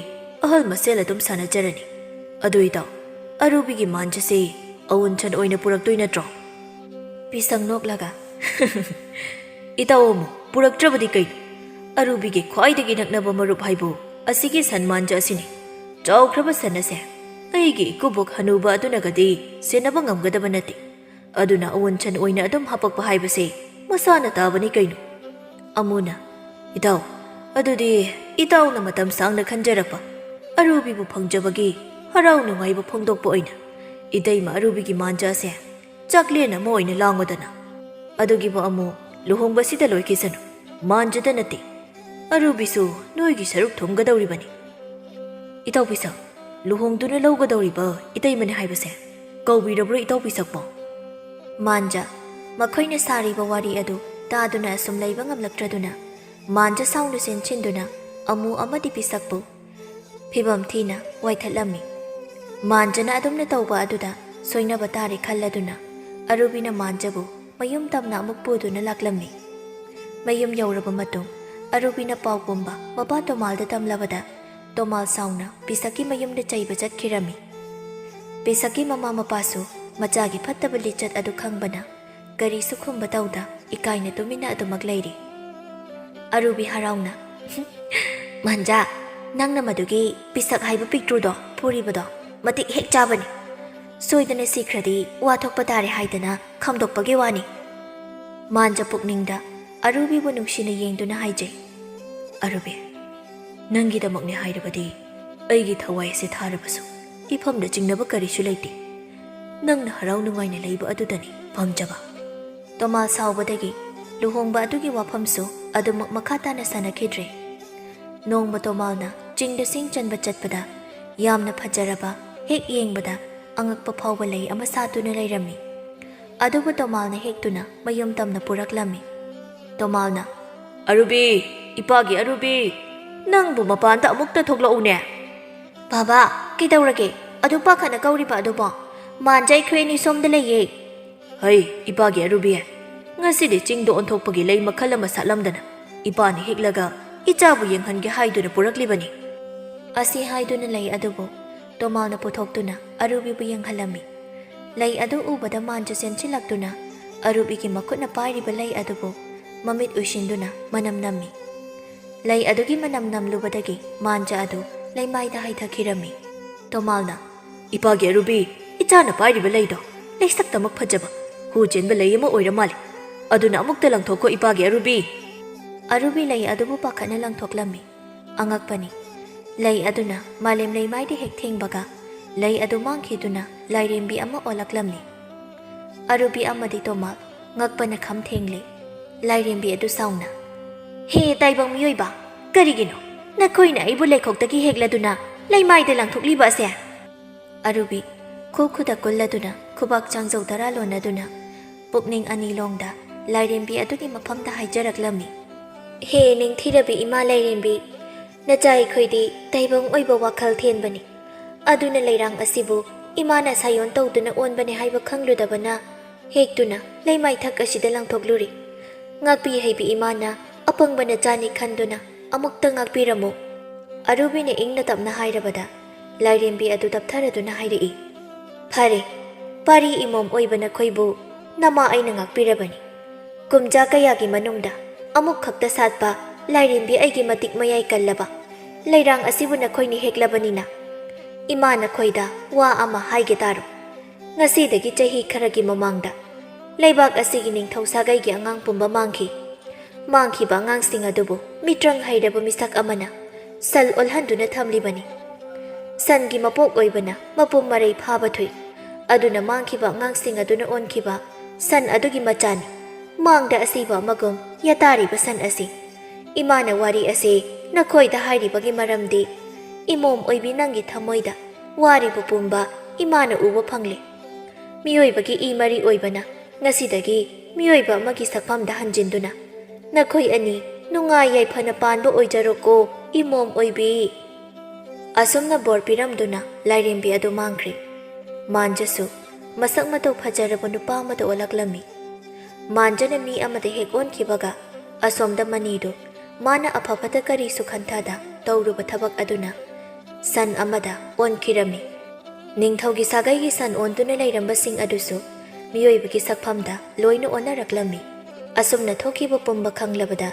ꯑꯍꯜ ꯃꯁꯦꯜ ꯑꯗꯨꯝ ꯁꯥꯟꯅꯖꯔꯅꯤ꯫ ꯑꯗꯨ ꯏꯇꯥꯎ, ꯑꯔꯨꯕꯤꯒꯤ ꯃꯥꯟꯖꯥꯁꯦ ꯑꯎꯟꯁꯟ ꯑꯣꯏꯅ ꯄꯨꯔꯛꯇꯣꯏ ꯅꯠꯇ꯭ꯔꯣ? ꯄꯤꯁꯛ ꯅꯣꯛꯂꯒ ꯏꯇꯥꯎ ꯑꯃꯨ ꯄꯨꯔꯛꯇ꯭ꯔꯕꯗꯤ ꯀꯩꯅꯣ? ꯑꯔꯨꯕꯤꯒꯤ ꯈ꯭ꯋꯥꯏꯗꯒꯤ ꯅꯛꯅꯕ ꯃꯔꯨꯞ ꯍꯥꯏꯕꯨ ꯑꯁꯤꯒꯤ ꯁꯟ ꯃꯥꯟꯖꯥ ꯑꯁꯤꯅꯤ꯫ ꯆꯥꯎꯈ꯭ꯔꯕ ꯁꯟ ꯑꯁꯦ ꯑꯩꯒꯤ ꯏꯀꯨꯕꯣꯛ ꯍꯅꯨꯕ ꯑꯗꯨꯅꯒꯗꯤ ꯁꯦꯟꯅꯕ ꯉꯝꯒꯗꯕ ꯅꯠꯇꯦ꯫ ꯑꯗꯨꯅ ꯑꯎꯟꯁꯟ ꯑꯣꯏꯅ ꯑꯗꯨꯝ ꯍꯥꯄꯛꯄ ꯍꯥꯏꯕꯁꯦ ꯃꯁꯥꯅ ꯇꯥꯕꯅꯤ ꯀꯩꯅꯣ꯫ ꯑꯃꯨꯅ ꯏꯇꯥꯎ ꯑꯗꯨꯗꯤ ꯏꯇꯥꯎꯅ ꯃꯇꯝ ꯁꯥꯡꯅ ꯈꯟꯖꯔꯛꯄ ꯑꯔꯨꯕꯤꯕꯨ ꯐꯪꯖꯕꯒꯤ ꯍꯔꯥꯎ ꯅꯨꯡꯉꯥꯏꯕ ꯐꯣꯡꯗꯣꯛꯄ ꯑꯣꯏꯅ ꯏꯇꯩꯃ ꯑꯔꯨꯕꯤꯒꯤ ꯃꯥꯟꯖꯥꯁꯦ ꯆꯥꯛꯂꯦꯟ ꯑꯃ ꯑꯣꯏꯅ ꯂꯥꯡꯉꯨꯗꯅ ꯑꯗꯨꯒꯤꯕꯨ ꯑꯃꯨꯛ ꯂꯨꯍꯣꯡꯕꯁꯤꯗ ꯂꯣꯏꯈꯤꯁꯅꯨ ꯃꯥꯟꯖꯗ ꯅꯠꯇꯦ ꯑꯔꯨꯕꯤꯁꯨ ꯅꯣꯏꯒꯤ ꯁꯔꯨꯛ ꯊꯨꯝꯒꯗꯧꯔꯤꯕꯅꯤ ꯏꯇꯥꯎ ꯄꯤꯁꯛ ꯂꯨꯍꯣꯡꯗꯨꯅ ꯂꯧꯒꯗꯧꯔꯤꯕ ꯏꯇꯩꯃꯅꯤ ꯍꯥꯏꯕꯁꯦ ꯀꯧꯕꯤꯔꯕ꯭ꯔꯣ ꯏꯇꯥꯎ ꯄꯤꯁꯛꯄꯣ ꯃꯥꯟꯖ ꯃꯈꯣꯏꯅ ꯁꯥꯔꯤꯕ ꯋꯥꯔꯤ ꯑꯗꯨ ꯇꯥꯗꯨꯅ ꯑꯁꯨꯝ ꯂꯩꯕ ꯉꯝꯂꯛꯇ꯭ꯔꯗꯨꯅ ꯃꯥꯟꯖ ꯁꯥꯎꯅ ꯆꯦꯟꯁꯤꯟꯗꯨꯅ ꯑꯃꯨ ꯑꯃꯗꯤ ꯄꯤꯁꯛꯄꯨ ꯐꯤꯕꯝ ꯊꯤꯅ ꯋꯥꯏꯊꯠꯂꯝꯃꯤ ꯃꯥꯟꯖꯅ ꯑꯗꯨꯝꯅ ꯇꯧꯕ ꯑꯗꯨꯗ ꯁꯣꯏꯅꯕ ꯇꯥꯔꯦ ꯈꯜꯂꯗꯨꯅ ꯑꯔꯨꯕꯤꯅ ꯃꯥꯟꯖꯕꯨ ꯃꯌꯨꯝ ꯇꯝꯅ ꯑꯃꯨꯛ ꯄꯨꯗꯨꯅ ꯂꯥꯛꯂꯝꯃꯤ ꯃꯌꯨꯝ ꯌꯧꯔꯕ ꯃꯇꯨꯡ ꯑꯔꯨꯕꯤꯅ ꯄꯥꯎ ꯄꯨꯝꯕ ꯃꯄꯥ ꯇꯣꯃꯥꯜꯗ ꯇꯝꯂꯕꯗ ꯇꯣꯃꯥꯜ ꯁꯥꯎꯅ ꯄꯤꯁꯛꯀꯤ ꯃꯌꯨꯝꯗ ꯆꯩꯕ ꯆꯠꯈꯤꯔꯝꯃꯤ ꯄꯤꯁꯛꯀꯤ ꯃꯃꯥ ꯃꯄꯥꯁꯨ ꯃꯆꯥꯒꯤ ꯐꯠꯇꯕ ꯂꯤꯆꯠ ꯑꯗꯨ ꯈꯪꯕꯅ ꯀꯔꯤꯁꯨ ꯈꯨꯝꯕ ꯇꯧꯗ ꯏꯀꯥꯏꯅ ꯇꯨꯃꯤꯟꯅ ꯑꯗꯨꯃꯛ ꯂꯩꯔꯤ ꯑꯔꯨꯕꯤ ꯍꯔꯥꯎꯅ ꯃꯟꯖꯥ ꯅꯪꯅ ꯃꯗꯨꯒꯤ ꯄꯤꯁꯛ ꯍꯥꯏꯕ ꯄꯤꯛꯇ꯭ꯔꯨꯗꯣ ꯐꯨꯔꯤꯕꯗꯣ ꯃꯇꯤꯛ ꯍꯦꯛ ꯆꯥꯕꯅꯤ ꯁꯣꯏꯗꯅ ꯁꯤꯈ꯭ꯔꯗꯤ ꯋꯥꯊꯣꯛꯄ ꯇꯥꯔꯦ ꯍꯥꯏꯗꯅ ꯈꯝꯗꯣꯛꯄꯒꯤ ꯋꯥꯅꯤ ꯃꯥꯟꯖ ꯄꯨꯛꯅꯤꯡꯗ ꯑꯔꯨꯕꯤꯕꯨ ꯅꯨꯡꯁꯤꯅ ꯌꯦꯡꯗꯨꯅ ꯍꯥꯏꯖꯩ ꯑꯔꯨꯕꯤ ꯅꯪꯒꯤꯗꯃꯛꯅꯦ ꯍꯥꯏꯔꯕꯗꯤ ꯑꯩꯒꯤ ꯊꯋꯥꯏ ꯑꯁꯤ ꯊꯥꯔꯕꯁꯨ ꯏꯐꯝꯗ ꯆꯤꯡꯅꯕ ꯀꯔꯤꯁꯨ ꯂꯩꯇꯦ ꯅꯪꯅ ꯍꯔꯥꯎ ꯅꯨꯡꯉꯥꯏꯅ ꯂꯩꯕ ꯑꯗꯨꯗꯅꯤ ꯄꯥꯝꯖꯕ ꯇꯣꯃꯥꯜ ꯁꯥꯎꯕꯗꯒꯤ ꯂꯨꯍꯣꯡꯕ ꯑꯗꯨꯒꯤ ꯋꯥꯐꯝꯁꯨ ꯑꯗꯨꯃꯛ ꯃꯈꯥ ꯇꯥꯅ ꯁꯥꯟꯅꯈꯤꯗ꯭ꯔꯦ ꯅꯣꯡꯃ ꯇꯣꯃꯥꯜꯅ ꯆꯤꯡꯗ ꯁꯤꯡ ꯆꯟꯕ ꯆꯠꯄꯗ ꯌꯥꯝꯅ ꯐꯖꯔꯕ ꯍꯦꯛ ꯌꯦꯡꯕꯗ ꯑꯉꯛꯄ ꯐꯥꯎꯕ ꯂꯩ ꯑꯃ ꯁꯥꯠꯇꯨꯅ ꯂꯩꯔꯝꯃꯤ ꯑꯗꯨꯕꯨ ꯇꯣꯃꯥꯜꯅ ꯍꯦꯛꯇꯨꯅ ꯃꯌꯨꯝ ꯇꯝꯅ ꯄꯨꯔꯛꯂꯝꯃꯤ ꯇꯣꯃꯥꯜꯅ ꯑꯔꯨꯕꯤ ꯏꯄꯥꯒꯤ ꯑꯔꯨꯕꯤ ꯅꯪꯕꯨ ꯃꯄꯥꯟꯗ ꯑꯃꯨꯛꯇ ꯊꯣꯛꯂꯛꯎꯅꯦ ꯕꯥꯕꯥ ꯀꯩꯗꯧꯔꯒꯦ ꯑꯗꯨ ꯄꯥꯈꯠꯅ ꯀꯧꯔꯤꯕ ꯑꯗꯨꯕꯣ ꯃꯥꯟꯖ ꯑꯩꯈꯣꯏ ꯑꯅꯤ ꯁꯣꯝꯗ ꯂꯩꯌꯦ ꯍꯩ ꯏꯄꯥꯒꯤ ꯑꯔꯨꯕꯤ ꯉꯁꯤꯗꯤ ꯆꯤꯡꯗ ꯑꯣꯟꯊꯣꯛꯄꯒꯤ ꯂꯩ ꯃꯈꯜ ꯑꯃ ꯁꯥꯠꯂꯝꯗꯅ ꯏꯄꯥꯅ ꯍꯦꯛꯂꯒ ꯏꯆꯥꯕꯨ ꯌꯦꯡꯍꯟꯒꯦ ꯍꯥꯏꯗꯨꯅ ꯄꯨꯔꯛꯂꯤꯕꯅꯤ ꯑꯁꯤ ꯍꯥꯏꯗꯨꯅ ꯂꯩ ꯑꯗꯨꯕꯨ ꯇꯣꯃꯥꯜꯅ ꯄꯨꯊꯣꯛꯇꯨꯅ ꯑꯔꯨꯕꯤꯕꯨ ꯌꯦꯡꯍꯜꯂꯝꯃꯤ ꯂꯩ ꯑꯗꯨ ꯎꯕꯗ ꯃꯥꯟꯖ ꯆꯦꯟꯁꯤꯜꯂꯛꯇꯨꯅ ꯑꯔꯨꯕꯤꯒꯤ ꯃꯈꯨꯠꯅ ꯄꯥꯏꯔꯤꯕ ꯂꯩ ꯑꯗꯨꯕꯨ ꯃꯃꯤꯠ ꯎꯏꯁꯤꯟꯗꯨꯅ ꯃꯅꯝ ꯅꯝꯃꯤ ꯂꯩ ꯑꯗꯨꯒꯤ ꯃꯅꯝ ꯅꯝꯂꯨꯕꯗꯒꯤ ꯃꯥꯟꯖ ꯑꯗꯨ ꯂꯩꯃꯥꯏꯗ ꯍꯩꯊꯈꯤꯔꯝꯃꯤ ꯇꯣꯃꯥꯜꯅ ꯏꯄꯥꯒꯤ ꯑꯔꯨꯕꯤ ꯏꯆꯥꯅ ꯄꯥꯏꯔꯤꯕ ꯂꯩꯗꯣ ꯂꯩꯁꯛꯇꯃꯛ ꯐꯖꯕ ꯍꯨ ꯆꯦꯟꯕ ꯂꯩ ꯑꯃ ꯑꯣꯏꯔ ꯃꯥꯜꯂꯤ ꯑꯗꯨꯅ ꯑꯃꯨꯛꯇ ꯂꯪꯊꯣꯛꯈꯣ ꯏꯄꯥꯒꯤ ꯑꯔꯨꯕꯤ ꯑꯔꯨꯕꯤ ꯂꯩ ꯑꯗꯨꯕꯨ ꯄꯥꯈꯠꯅ ꯂꯪꯊꯣꯛꯂꯝꯃꯤ ꯑꯉꯛꯄꯅꯤ ꯂꯩ ꯑꯗꯨꯅ ꯃꯥꯂꯦꯝ ꯂꯩꯃꯥꯏꯗ ꯍꯦꯛ ꯊꯦꯡꯕꯒ ꯂꯩ ꯑꯗꯨ ꯃꯥꯡꯈꯤꯗꯨꯅ ꯂꯥꯏꯔꯦꯝꯕꯤ ꯑꯃ ꯑꯣꯜꯂꯛꯂꯝꯃꯤ ꯑꯔꯨꯕꯤ ꯑꯃꯗꯤ ꯇꯣꯃꯥꯜ ꯉꯛꯄꯅ ꯈꯝ ꯊꯦꯡꯂꯤ ꯂꯥꯏꯔꯦꯝꯕꯤ ꯑꯗꯨ ꯁꯥꯎꯅ ꯍꯦ ꯇꯥꯏꯕꯪ ꯃꯤꯑꯣꯏꯕ ꯀꯔꯤꯒꯤꯅꯣ ꯅꯈꯣꯏꯅ ꯑꯩꯕꯨ ꯂꯩꯈꯣꯛꯇꯒꯤ ꯍꯦꯛꯂꯗꯨꯅ ꯂꯩꯃꯥꯏꯗ ꯂꯪꯊꯣꯛꯂꯤꯕ ꯑꯁꯦ ꯑꯔꯨꯕꯤ ꯈꯨꯗ ꯀꯨꯜꯂꯗꯨꯅ ꯈꯨꯕꯥꯛ ꯆꯥꯡꯖꯧ ꯇꯔꯥ ꯂꯣꯟꯅꯗꯨꯅ ꯄꯨꯛꯅꯤꯡ ꯑꯅꯤꯂꯣꯡꯗ ꯂꯥꯏꯔꯦꯝꯕꯤ ꯑꯗꯨꯒꯤ ꯃꯐꯝꯗ ꯍꯥꯏꯖꯔꯛꯂꯝꯃꯤ ꯍꯦ ꯅꯤꯡꯊꯤꯔꯕꯤ ꯏꯃꯥ ꯂꯥꯏꯔꯦꯝꯕꯤ ꯅꯆꯥ ꯑꯩꯈꯣꯏꯗꯤ ꯇꯥꯏꯕꯪ ꯑꯣꯏꯕ ꯋꯥꯈꯜ ꯊꯦꯟꯕꯅꯤ ꯑꯗꯨꯅ ꯂꯩꯔꯥꯡ ꯑꯁꯤꯕꯨ ꯏꯃꯥꯅ ꯁꯥꯌꯣꯟ ꯇꯧꯗꯨꯅ ꯑꯣꯟꯕꯅꯤ ꯍꯥꯏꯕ ꯈꯪꯂꯨꯗꯕꯅ ꯍꯦꯛꯇꯨꯅ ꯂꯩꯃꯥꯏꯊꯛ ꯑꯁꯤꯗ ꯂꯪꯊꯣꯛꯂꯨꯔꯤ ꯉꯥꯛꯄꯤ ꯍꯩꯕꯤ ꯏꯃꯥꯅ ꯑꯄꯪꯕ ꯅꯆꯥꯅꯤ ꯈꯟꯗꯨꯅ ꯑꯃꯨꯛꯇ ꯉꯥꯛꯄꯤꯔꯝꯃꯨ ꯑꯔꯨꯕꯤꯅ ꯏꯪꯅ ꯇꯞꯅ ꯍꯥꯏꯔꯕꯗ ꯂꯥꯏꯔꯦꯝꯕꯤ ꯑꯗꯨ ꯇꯞꯊꯔꯗꯨꯅ ꯍꯥꯏꯔꯛꯏ ꯐꯔꯦ ꯄꯥꯔꯤ ꯏꯃꯣꯝ ꯑꯣꯏꯕ ꯅꯈꯣꯏꯕꯨ ꯅꯃꯥ ꯑꯩꯅ ꯉꯥꯛꯄꯤꯔꯕꯅꯤ ꯀꯨꯝꯖꯥ ꯀꯌꯥꯒꯤ ꯃꯅꯨꯡꯗ ꯑꯃꯨꯛ ꯈꯛꯇ ꯁꯥꯠꯄ ꯂꯥꯏꯔꯦꯝꯕꯤ ꯑꯩꯒꯤ ꯃꯇꯤꯛ ꯃꯌꯥꯏ ꯀꯜꯂꯕ ꯂꯩꯔꯥꯡ ꯑꯁꯤꯕꯨ ꯅꯈꯣꯏꯅ ꯍꯦꯛꯂꯕꯅꯤꯅ ꯏꯃꯥ ꯅꯈꯣꯏꯗ ꯋꯥ ꯑꯃ ꯍꯥꯏꯒꯦ ꯇꯥꯔꯣ ꯉꯁꯤꯗꯒꯤ ꯆꯍꯤ ꯈꯔꯒꯤ ꯃꯃꯥꯡꯗ ꯂꯩꯕꯥꯛ ꯑꯁꯤꯒꯤ ꯅꯤꯡꯊꯧ ꯁꯥꯒꯩꯒꯤ ꯑꯉꯥꯡ ꯄꯨꯝꯕ ꯃꯥꯡꯈꯤꯕ ꯑꯉꯥꯡꯁꯤꯡ ꯑꯗꯨꯕꯨ ꯃꯤꯇ꯭ꯔꯪ ꯍꯩꯔꯕ ꯃꯤꯁꯛ ꯑꯃꯅ ꯁꯜ ꯑꯣꯜꯍꯟꯗꯨꯅ ꯊꯝꯂꯤꯕꯅꯤ ꯁꯟꯒꯤ ꯃꯄꯣꯛ ꯑꯣꯏꯕꯅ ꯃꯄꯨꯝ ꯃꯔꯩ ꯐꯥꯕ ꯊꯨꯏ ꯑꯗꯨꯅ ꯃꯥꯡꯈꯤꯕ ꯑꯉꯥꯡꯁꯤꯡ ꯑꯗꯨꯅ ꯑꯣꯟꯈꯤꯕ ꯁꯟ ꯑꯗꯨꯒꯤ ꯃꯆꯥꯅꯤ ꯃꯥꯡꯗ ꯑꯁꯤꯕ ꯑꯃꯒꯨꯝ ꯌꯥꯇꯥꯔꯤꯕ ꯁꯟ ꯑꯁꯤ ꯏꯃꯥꯅ ꯋꯥꯔꯤ ꯑꯁꯤ ꯅꯈꯣꯏꯗ ꯍꯥꯏꯔꯤꯕꯒꯤ ꯃꯔꯝꯗꯤ ꯏꯃꯣꯝ ꯑꯣꯏꯕꯤ ꯅꯪꯒꯤ ꯊꯃꯣꯏꯗ ꯋꯥꯔꯤꯕ ꯄꯨꯝꯕ ꯏꯃꯥꯅ ꯎꯕ ꯐꯪꯂꯤ ꯃꯤꯑꯣꯏꯕꯒꯤ ꯏ ꯃꯔꯤ ꯑꯣꯏꯕꯅ ꯉꯁꯤꯗꯒꯤ ꯃꯤꯑꯣꯏꯕ ꯑꯃꯒꯤ ꯁꯛꯐꯝꯗ ꯍꯟꯖꯤꯟꯗꯨꯅ ꯅꯈꯣꯏ ꯑꯅꯤ ꯅꯨꯡꯉꯥꯏ ꯌꯥꯏꯐꯅ ꯄꯥꯟꯕ ꯑꯣꯏꯖꯔꯣꯀꯣ ꯏꯃꯣꯝ ꯑꯣꯏꯕꯤ ꯑꯁꯨꯝꯅ ꯕꯣꯔ ꯄꯤꯔꯝꯗꯨꯅ ꯂꯥꯏꯔꯦꯝꯕꯤ ꯑꯗꯨ ꯃꯥꯡꯈ꯭ꯔꯦ ꯃꯥꯟꯖꯁꯨ ꯃꯁꯛ ꯃꯇꯧ ꯐꯖꯔꯕ ꯅꯨꯄꯥ ꯑꯃꯗ ꯑꯣꯜꯂꯛꯂꯝꯃꯤ ꯃꯥꯟꯖꯅ ꯃꯤ ꯑꯃꯗ ꯍꯦꯛ ꯑꯣꯟꯈꯤꯕꯒ ꯑꯁꯣꯝꯗ ꯃꯅꯤꯗꯨ ꯃꯥꯅ ꯑꯐꯕꯗ ꯀꯔꯤꯁꯨ ꯈꯟꯊꯥꯗ ꯇꯧꯔꯨꯕ ꯊꯕꯛ ꯑꯗꯨꯅ ꯁꯟ ꯑꯃꯗ ꯑꯣꯟꯈꯤꯔꯝꯃꯤ ꯅꯤꯡꯊꯧꯒꯤ ꯁꯥꯒꯩꯒꯤ ꯁꯟ ꯑꯣꯟꯗꯨꯅ ꯂꯩꯔꯝꯕꯁꯤꯡ ꯑꯗꯨꯁꯨ ꯃꯤꯑꯣꯏꯕꯒꯤ ꯁꯛꯐꯝꯗ ꯂꯣꯏꯅ ꯑꯣꯟꯅꯔꯛꯂꯝꯃꯤ ꯑꯁꯨꯝꯅ ꯊꯣꯛꯈꯤꯕ ꯄꯨꯝꯕ ꯈꯪꯂꯕꯗ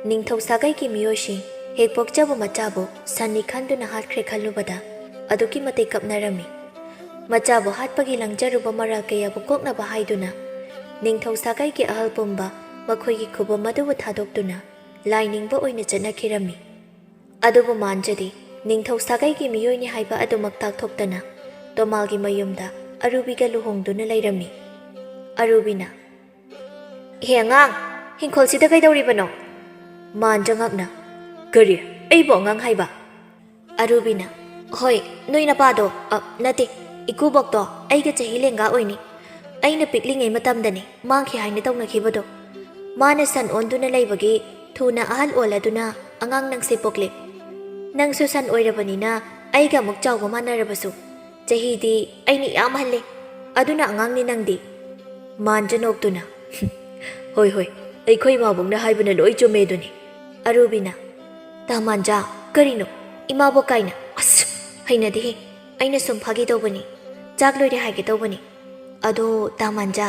ꯅꯤꯡꯊꯧ ꯁꯥꯒꯩꯒꯤ ꯃꯤꯑꯣꯏꯁꯤꯡ ꯍꯦꯛ ꯄꯣꯛꯆꯕ ꯃꯆꯥꯕꯨ ꯁꯟꯅꯤ ꯈꯟꯗꯨꯅ ꯍꯥꯠꯈ꯭ꯔꯦ ꯈꯜꯂꯨꯕꯗ ꯑꯗꯨꯛꯀꯤ ꯃꯇꯤꯛ ꯀꯞꯅꯔꯝꯃꯤ ꯃꯆꯥꯕꯨ ꯍꯥꯠꯄꯒꯤ ꯂꯪꯖꯔꯨꯕ ꯃꯔꯥꯜ ꯀꯌꯥꯕꯨ ꯀꯣꯛꯅꯕ ꯍꯥꯏꯗꯨꯅ ꯅꯤꯡꯊꯧ ꯁꯥꯒꯩꯒꯤ ꯑꯍꯜ ꯄꯨꯝꯕ ꯃꯈꯣꯏꯒꯤ ꯈꯨꯕꯝ ꯑꯗꯨꯕꯨ ꯊꯥꯗꯣꯛꯇꯨꯅ ꯂꯥꯏ ꯅꯤꯡꯕ ꯑꯣꯏꯅ ꯆꯠꯅꯈꯤꯔꯝꯃꯤ꯫ ꯑꯗꯨꯕꯨ ꯃꯥꯟꯖꯗꯤ ꯅꯤꯡꯊꯧ ꯁꯥꯒꯩꯒꯤ ꯃꯤꯑꯣꯏꯅꯤ ꯍꯥꯏꯕ ꯑꯗꯨꯃꯛ ꯇꯥꯛꯊꯣꯛꯇꯅ ꯇꯣꯃꯥꯜꯒꯤ ꯃꯌꯨꯝꯗ ꯑꯔꯨꯕꯤꯒ ꯂꯨꯍꯣꯡꯗꯨꯅ ꯂꯩꯔꯝꯃꯤ꯫ ꯑꯔꯨꯕꯤꯅ "ꯍꯦ ꯑꯉꯥꯡ, ꯍꯤꯡꯈꯣꯜꯁꯤꯗ ꯀꯩꯗꯧꯔꯤꯕꯅꯣ?" ꯃꯥꯟꯖ ꯉꯛꯅ "ꯀꯔꯤ? ꯑꯩꯕꯨ ꯑꯉꯥꯡ ꯍꯥꯏꯕ?" ꯑꯔꯨꯕꯤꯅ "ꯍꯣꯏ, ꯅꯣꯏ ꯅꯄꯥꯗꯣ ꯅꯠꯇꯦ, ꯏꯀꯨꯕꯣꯛꯇꯣ ꯑꯩꯒ ꯆꯍꯤ ꯂꯦꯡꯒꯥ ꯑꯣꯏꯅꯤ꯫ ꯑꯩꯅ ꯄꯤꯛꯂꯤꯉꯩ ꯃꯇꯝꯗꯅꯤ ꯃꯥꯡꯈꯤ ꯍꯥꯏꯅ ꯇꯧꯅꯈꯤꯕꯗꯣ꯫ ꯃꯥꯅ ꯁꯟ ꯑꯣꯟꯗꯨꯅ ꯂꯩꯕꯒꯤ ꯊꯨꯅ ꯑꯍꯜ ꯑꯣꯜꯂꯗꯨꯅ ꯑꯉꯥꯡ ꯅꯪꯁꯦ ꯄꯣꯛꯂꯦ꯫ ꯅꯪꯁꯨ ꯁꯟ ꯑꯣꯏꯔꯕꯅꯤꯅ ꯑꯩꯒ ꯑꯃꯨꯛ ꯆꯥꯎꯕ ꯃꯥꯟꯅꯔꯕꯁꯨ ꯆꯍꯤꯗꯤ ꯑꯩꯅ ꯌꯥꯝ ꯍꯜꯂꯦ, ꯑꯗꯨꯅ ꯑꯉꯥꯡꯅꯤ ꯅꯪꯗꯤ꯫ ꯃꯥꯟꯖ ꯅꯣꯛꯇꯨꯅ "ꯍꯣꯏ ꯍꯣꯏ, ꯑꯩꯈꯣꯏ ꯏꯃꯥꯕꯣꯛꯅ ꯍꯥꯏꯕꯅ ꯂꯣꯏ ꯆꯨꯝꯃꯦ ꯑꯗꯨꯅꯤ." ꯑꯔꯨꯕꯤꯅ "ꯇꯥ ꯃꯥꯟꯖꯥ, ꯀꯔꯤꯅꯣ ꯏꯃꯥꯕꯣꯛ ꯀꯥꯏꯅ? ꯑꯁ ꯍꯩꯅꯗꯦꯍꯦ, ꯑꯩꯅ ꯁꯨꯝ ꯐꯥꯒꯤ ꯇꯧꯕꯅꯤ, ꯆꯥꯛ ꯂꯣꯏꯔꯦ ꯍꯥꯏꯒꯦ ꯇꯧꯕꯅꯤ꯫ ꯑꯗꯣ ꯇꯥ ꯃꯥꯟꯖꯥ,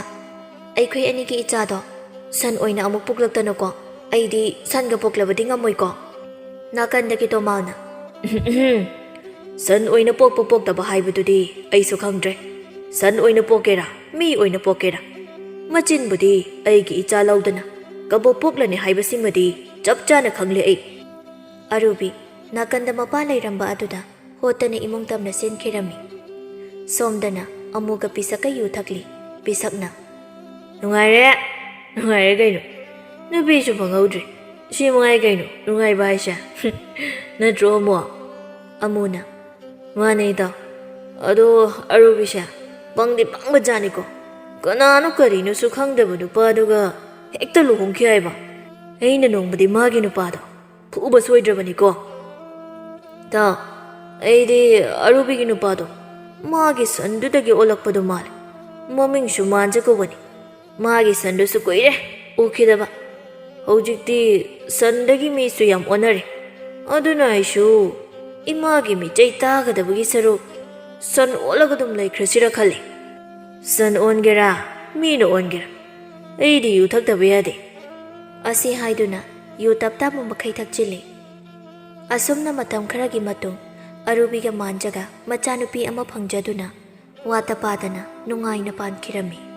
ꯑꯩꯈꯣꯏ ꯑꯅꯤꯒꯤ ꯏꯆꯥꯗꯣ ꯁꯟ ꯑꯣꯏꯅ ꯑꯃꯨꯛ ꯄꯣꯛꯂꯛꯇꯅꯀꯣ, ꯑꯩꯗꯤ ꯁꯟꯒ ꯄꯣꯛꯂꯕꯗꯤ ꯉꯝꯃꯣꯏꯀꯣ?" ꯅꯥꯀꯟꯗꯒꯤ ꯇꯣꯃꯥꯜꯅ "ꯁꯟ ꯑꯣꯏꯅ ꯄꯣꯛꯄ ꯄꯣꯛꯇꯕ ꯍꯥꯏꯕꯗꯨꯗꯤ ꯑꯩꯁꯨ ꯈꯪꯗ꯭ꯔꯦ꯫ ꯁꯟ ꯑꯣꯏꯅ ꯄꯣꯛꯀꯦꯔꯥ, ꯃꯤ ꯑꯣꯏꯅ ꯄꯣꯛꯀꯦꯔꯥ, ꯃꯆꯤꯟꯕꯨꯗꯤ ꯑꯩꯒꯤ ꯏꯆꯥ ꯂꯧꯗꯅ ꯀꯕꯣꯛ ꯄꯣꯛꯂꯅꯤ ꯍꯥꯏꯕꯁꯤꯃꯗꯤ ꯆꯞ ꯆꯥꯅ ꯈꯪꯂꯦ ꯑꯩ." ꯑꯔꯨꯕꯤ ꯅꯥꯀꯟꯗ ꯃꯄꯥ ꯂꯩꯔꯝꯕ ꯑꯗꯨꯗ ꯍꯣꯠꯇꯅ ꯏꯃꯨꯡ ꯇꯝꯅ ꯆꯦꯟꯈꯤꯔꯝꯃꯤ꯫ ꯁꯣꯝꯗꯅ ꯑꯃꯨꯒ ꯄꯤꯁꯛꯀ ꯌꯨ ꯊꯛꯂꯤ꯫ ꯄꯤꯁꯛꯅ "ꯅꯨꯡꯉꯥꯏꯔꯦ, ꯅꯨꯡꯉꯥꯏꯔꯦ ꯀꯩꯅꯣ, ꯅꯨꯄꯤꯁꯨ ꯐꯪꯍꯧꯗ꯭ꯔꯤ, ꯁꯤ ꯃꯉꯥꯏ ꯀꯩꯅꯣ ꯅꯨꯡꯉꯥꯏꯕ ꯍꯥꯏꯁꯦ꯫ ꯅꯠꯇ꯭ꯔꯣ ꯑꯃꯨ?" ꯑꯃꯨꯅ "ꯃꯥꯅꯦ ꯏꯇꯥꯎ, ꯑꯗꯣ ꯑꯔꯨꯕꯤꯁꯦ ꯄꯪꯗꯤ ꯄꯪꯕꯖꯥꯠꯅꯤꯀꯣ꯫ ꯀꯅꯥꯅꯣ ꯀꯔꯤꯅꯣꯁꯨ ꯈꯪꯗꯕ ꯅꯨꯄꯥꯗꯨꯒ ꯍꯦꯛꯇ ꯂꯨꯍꯣꯡꯈꯤ ꯍꯥꯏꯕ꯫ ꯑꯩꯅ ꯅꯣꯡꯃꯗꯤ ꯃꯥꯒꯤ ꯅꯨꯄꯥꯗꯣ ꯐꯨꯕ ꯁꯣꯏꯗ꯭ꯔꯕꯅꯤꯀꯣ." "ꯏꯇꯥꯎ, ꯑꯩꯗꯤ ꯑꯔꯨꯕꯤꯒꯤ ꯅꯨꯄꯥꯗꯣ ꯃꯥꯒꯤ ꯁꯟꯗꯨꯗꯒꯤ ꯑꯣꯜꯂꯛꯄꯗꯣ ꯃꯥꯜꯂꯦ꯫ ꯃꯃꯤꯡꯁꯨ ꯃꯥꯟꯖ ꯀꯧꯕꯅꯤ꯫ ꯃꯥꯒꯤ ꯁꯟꯗꯨꯁꯨ ꯀꯨꯏꯔꯦ ꯎꯈꯤꯗꯕ꯫ ꯍꯧꯖꯤꯛꯇꯤ ꯁꯟꯗꯒꯤ ꯃꯤꯁꯨ ꯌꯥꯝ ꯑꯣꯟꯅꯔꯦ꯫ ꯑꯗꯨꯅ ꯑꯩꯁꯨ ꯏꯃꯥꯒꯤ ꯃꯤꯆꯩ ꯇꯥꯒꯗꯕꯒꯤ ꯁꯔꯨꯛ ꯁꯟ ꯑꯣꯜꯂꯒ ꯑꯗꯨꯝ ꯂꯩꯈ꯭ꯔꯁꯤꯔ ꯈꯜꯂꯤ꯫ ꯁꯟ ꯑꯣꯟꯒꯦꯔꯥ, ꯃꯤꯅ ꯑꯣꯟꯒꯦꯔꯥ, ꯑꯩꯗꯤ ꯌꯨ ꯊꯛꯇꯕ ꯌꯥꯗꯦ." ꯑꯁꯤ ꯍꯥꯏꯗꯨꯅ ꯌꯨ ꯇꯞ ꯃꯈꯩ ꯊꯛꯆꯤꯜꯂꯤ꯫ ꯑꯁꯨꯝꯅ ꯃꯇꯝ ꯈꯔꯒꯤ ꯃꯇꯨꯡ ꯑꯔꯨꯕꯤꯒ ꯃꯥꯟꯖꯒ ꯃꯆꯥꯅꯨꯄꯤ ꯑꯃ ꯐꯪꯖꯗꯨꯅ ꯋꯥꯠꯇ ꯄꯥꯗꯅ ꯅꯨꯡꯉꯥꯏꯅ ꯄꯥꯟꯈꯤꯔꯝꯃꯤ꯫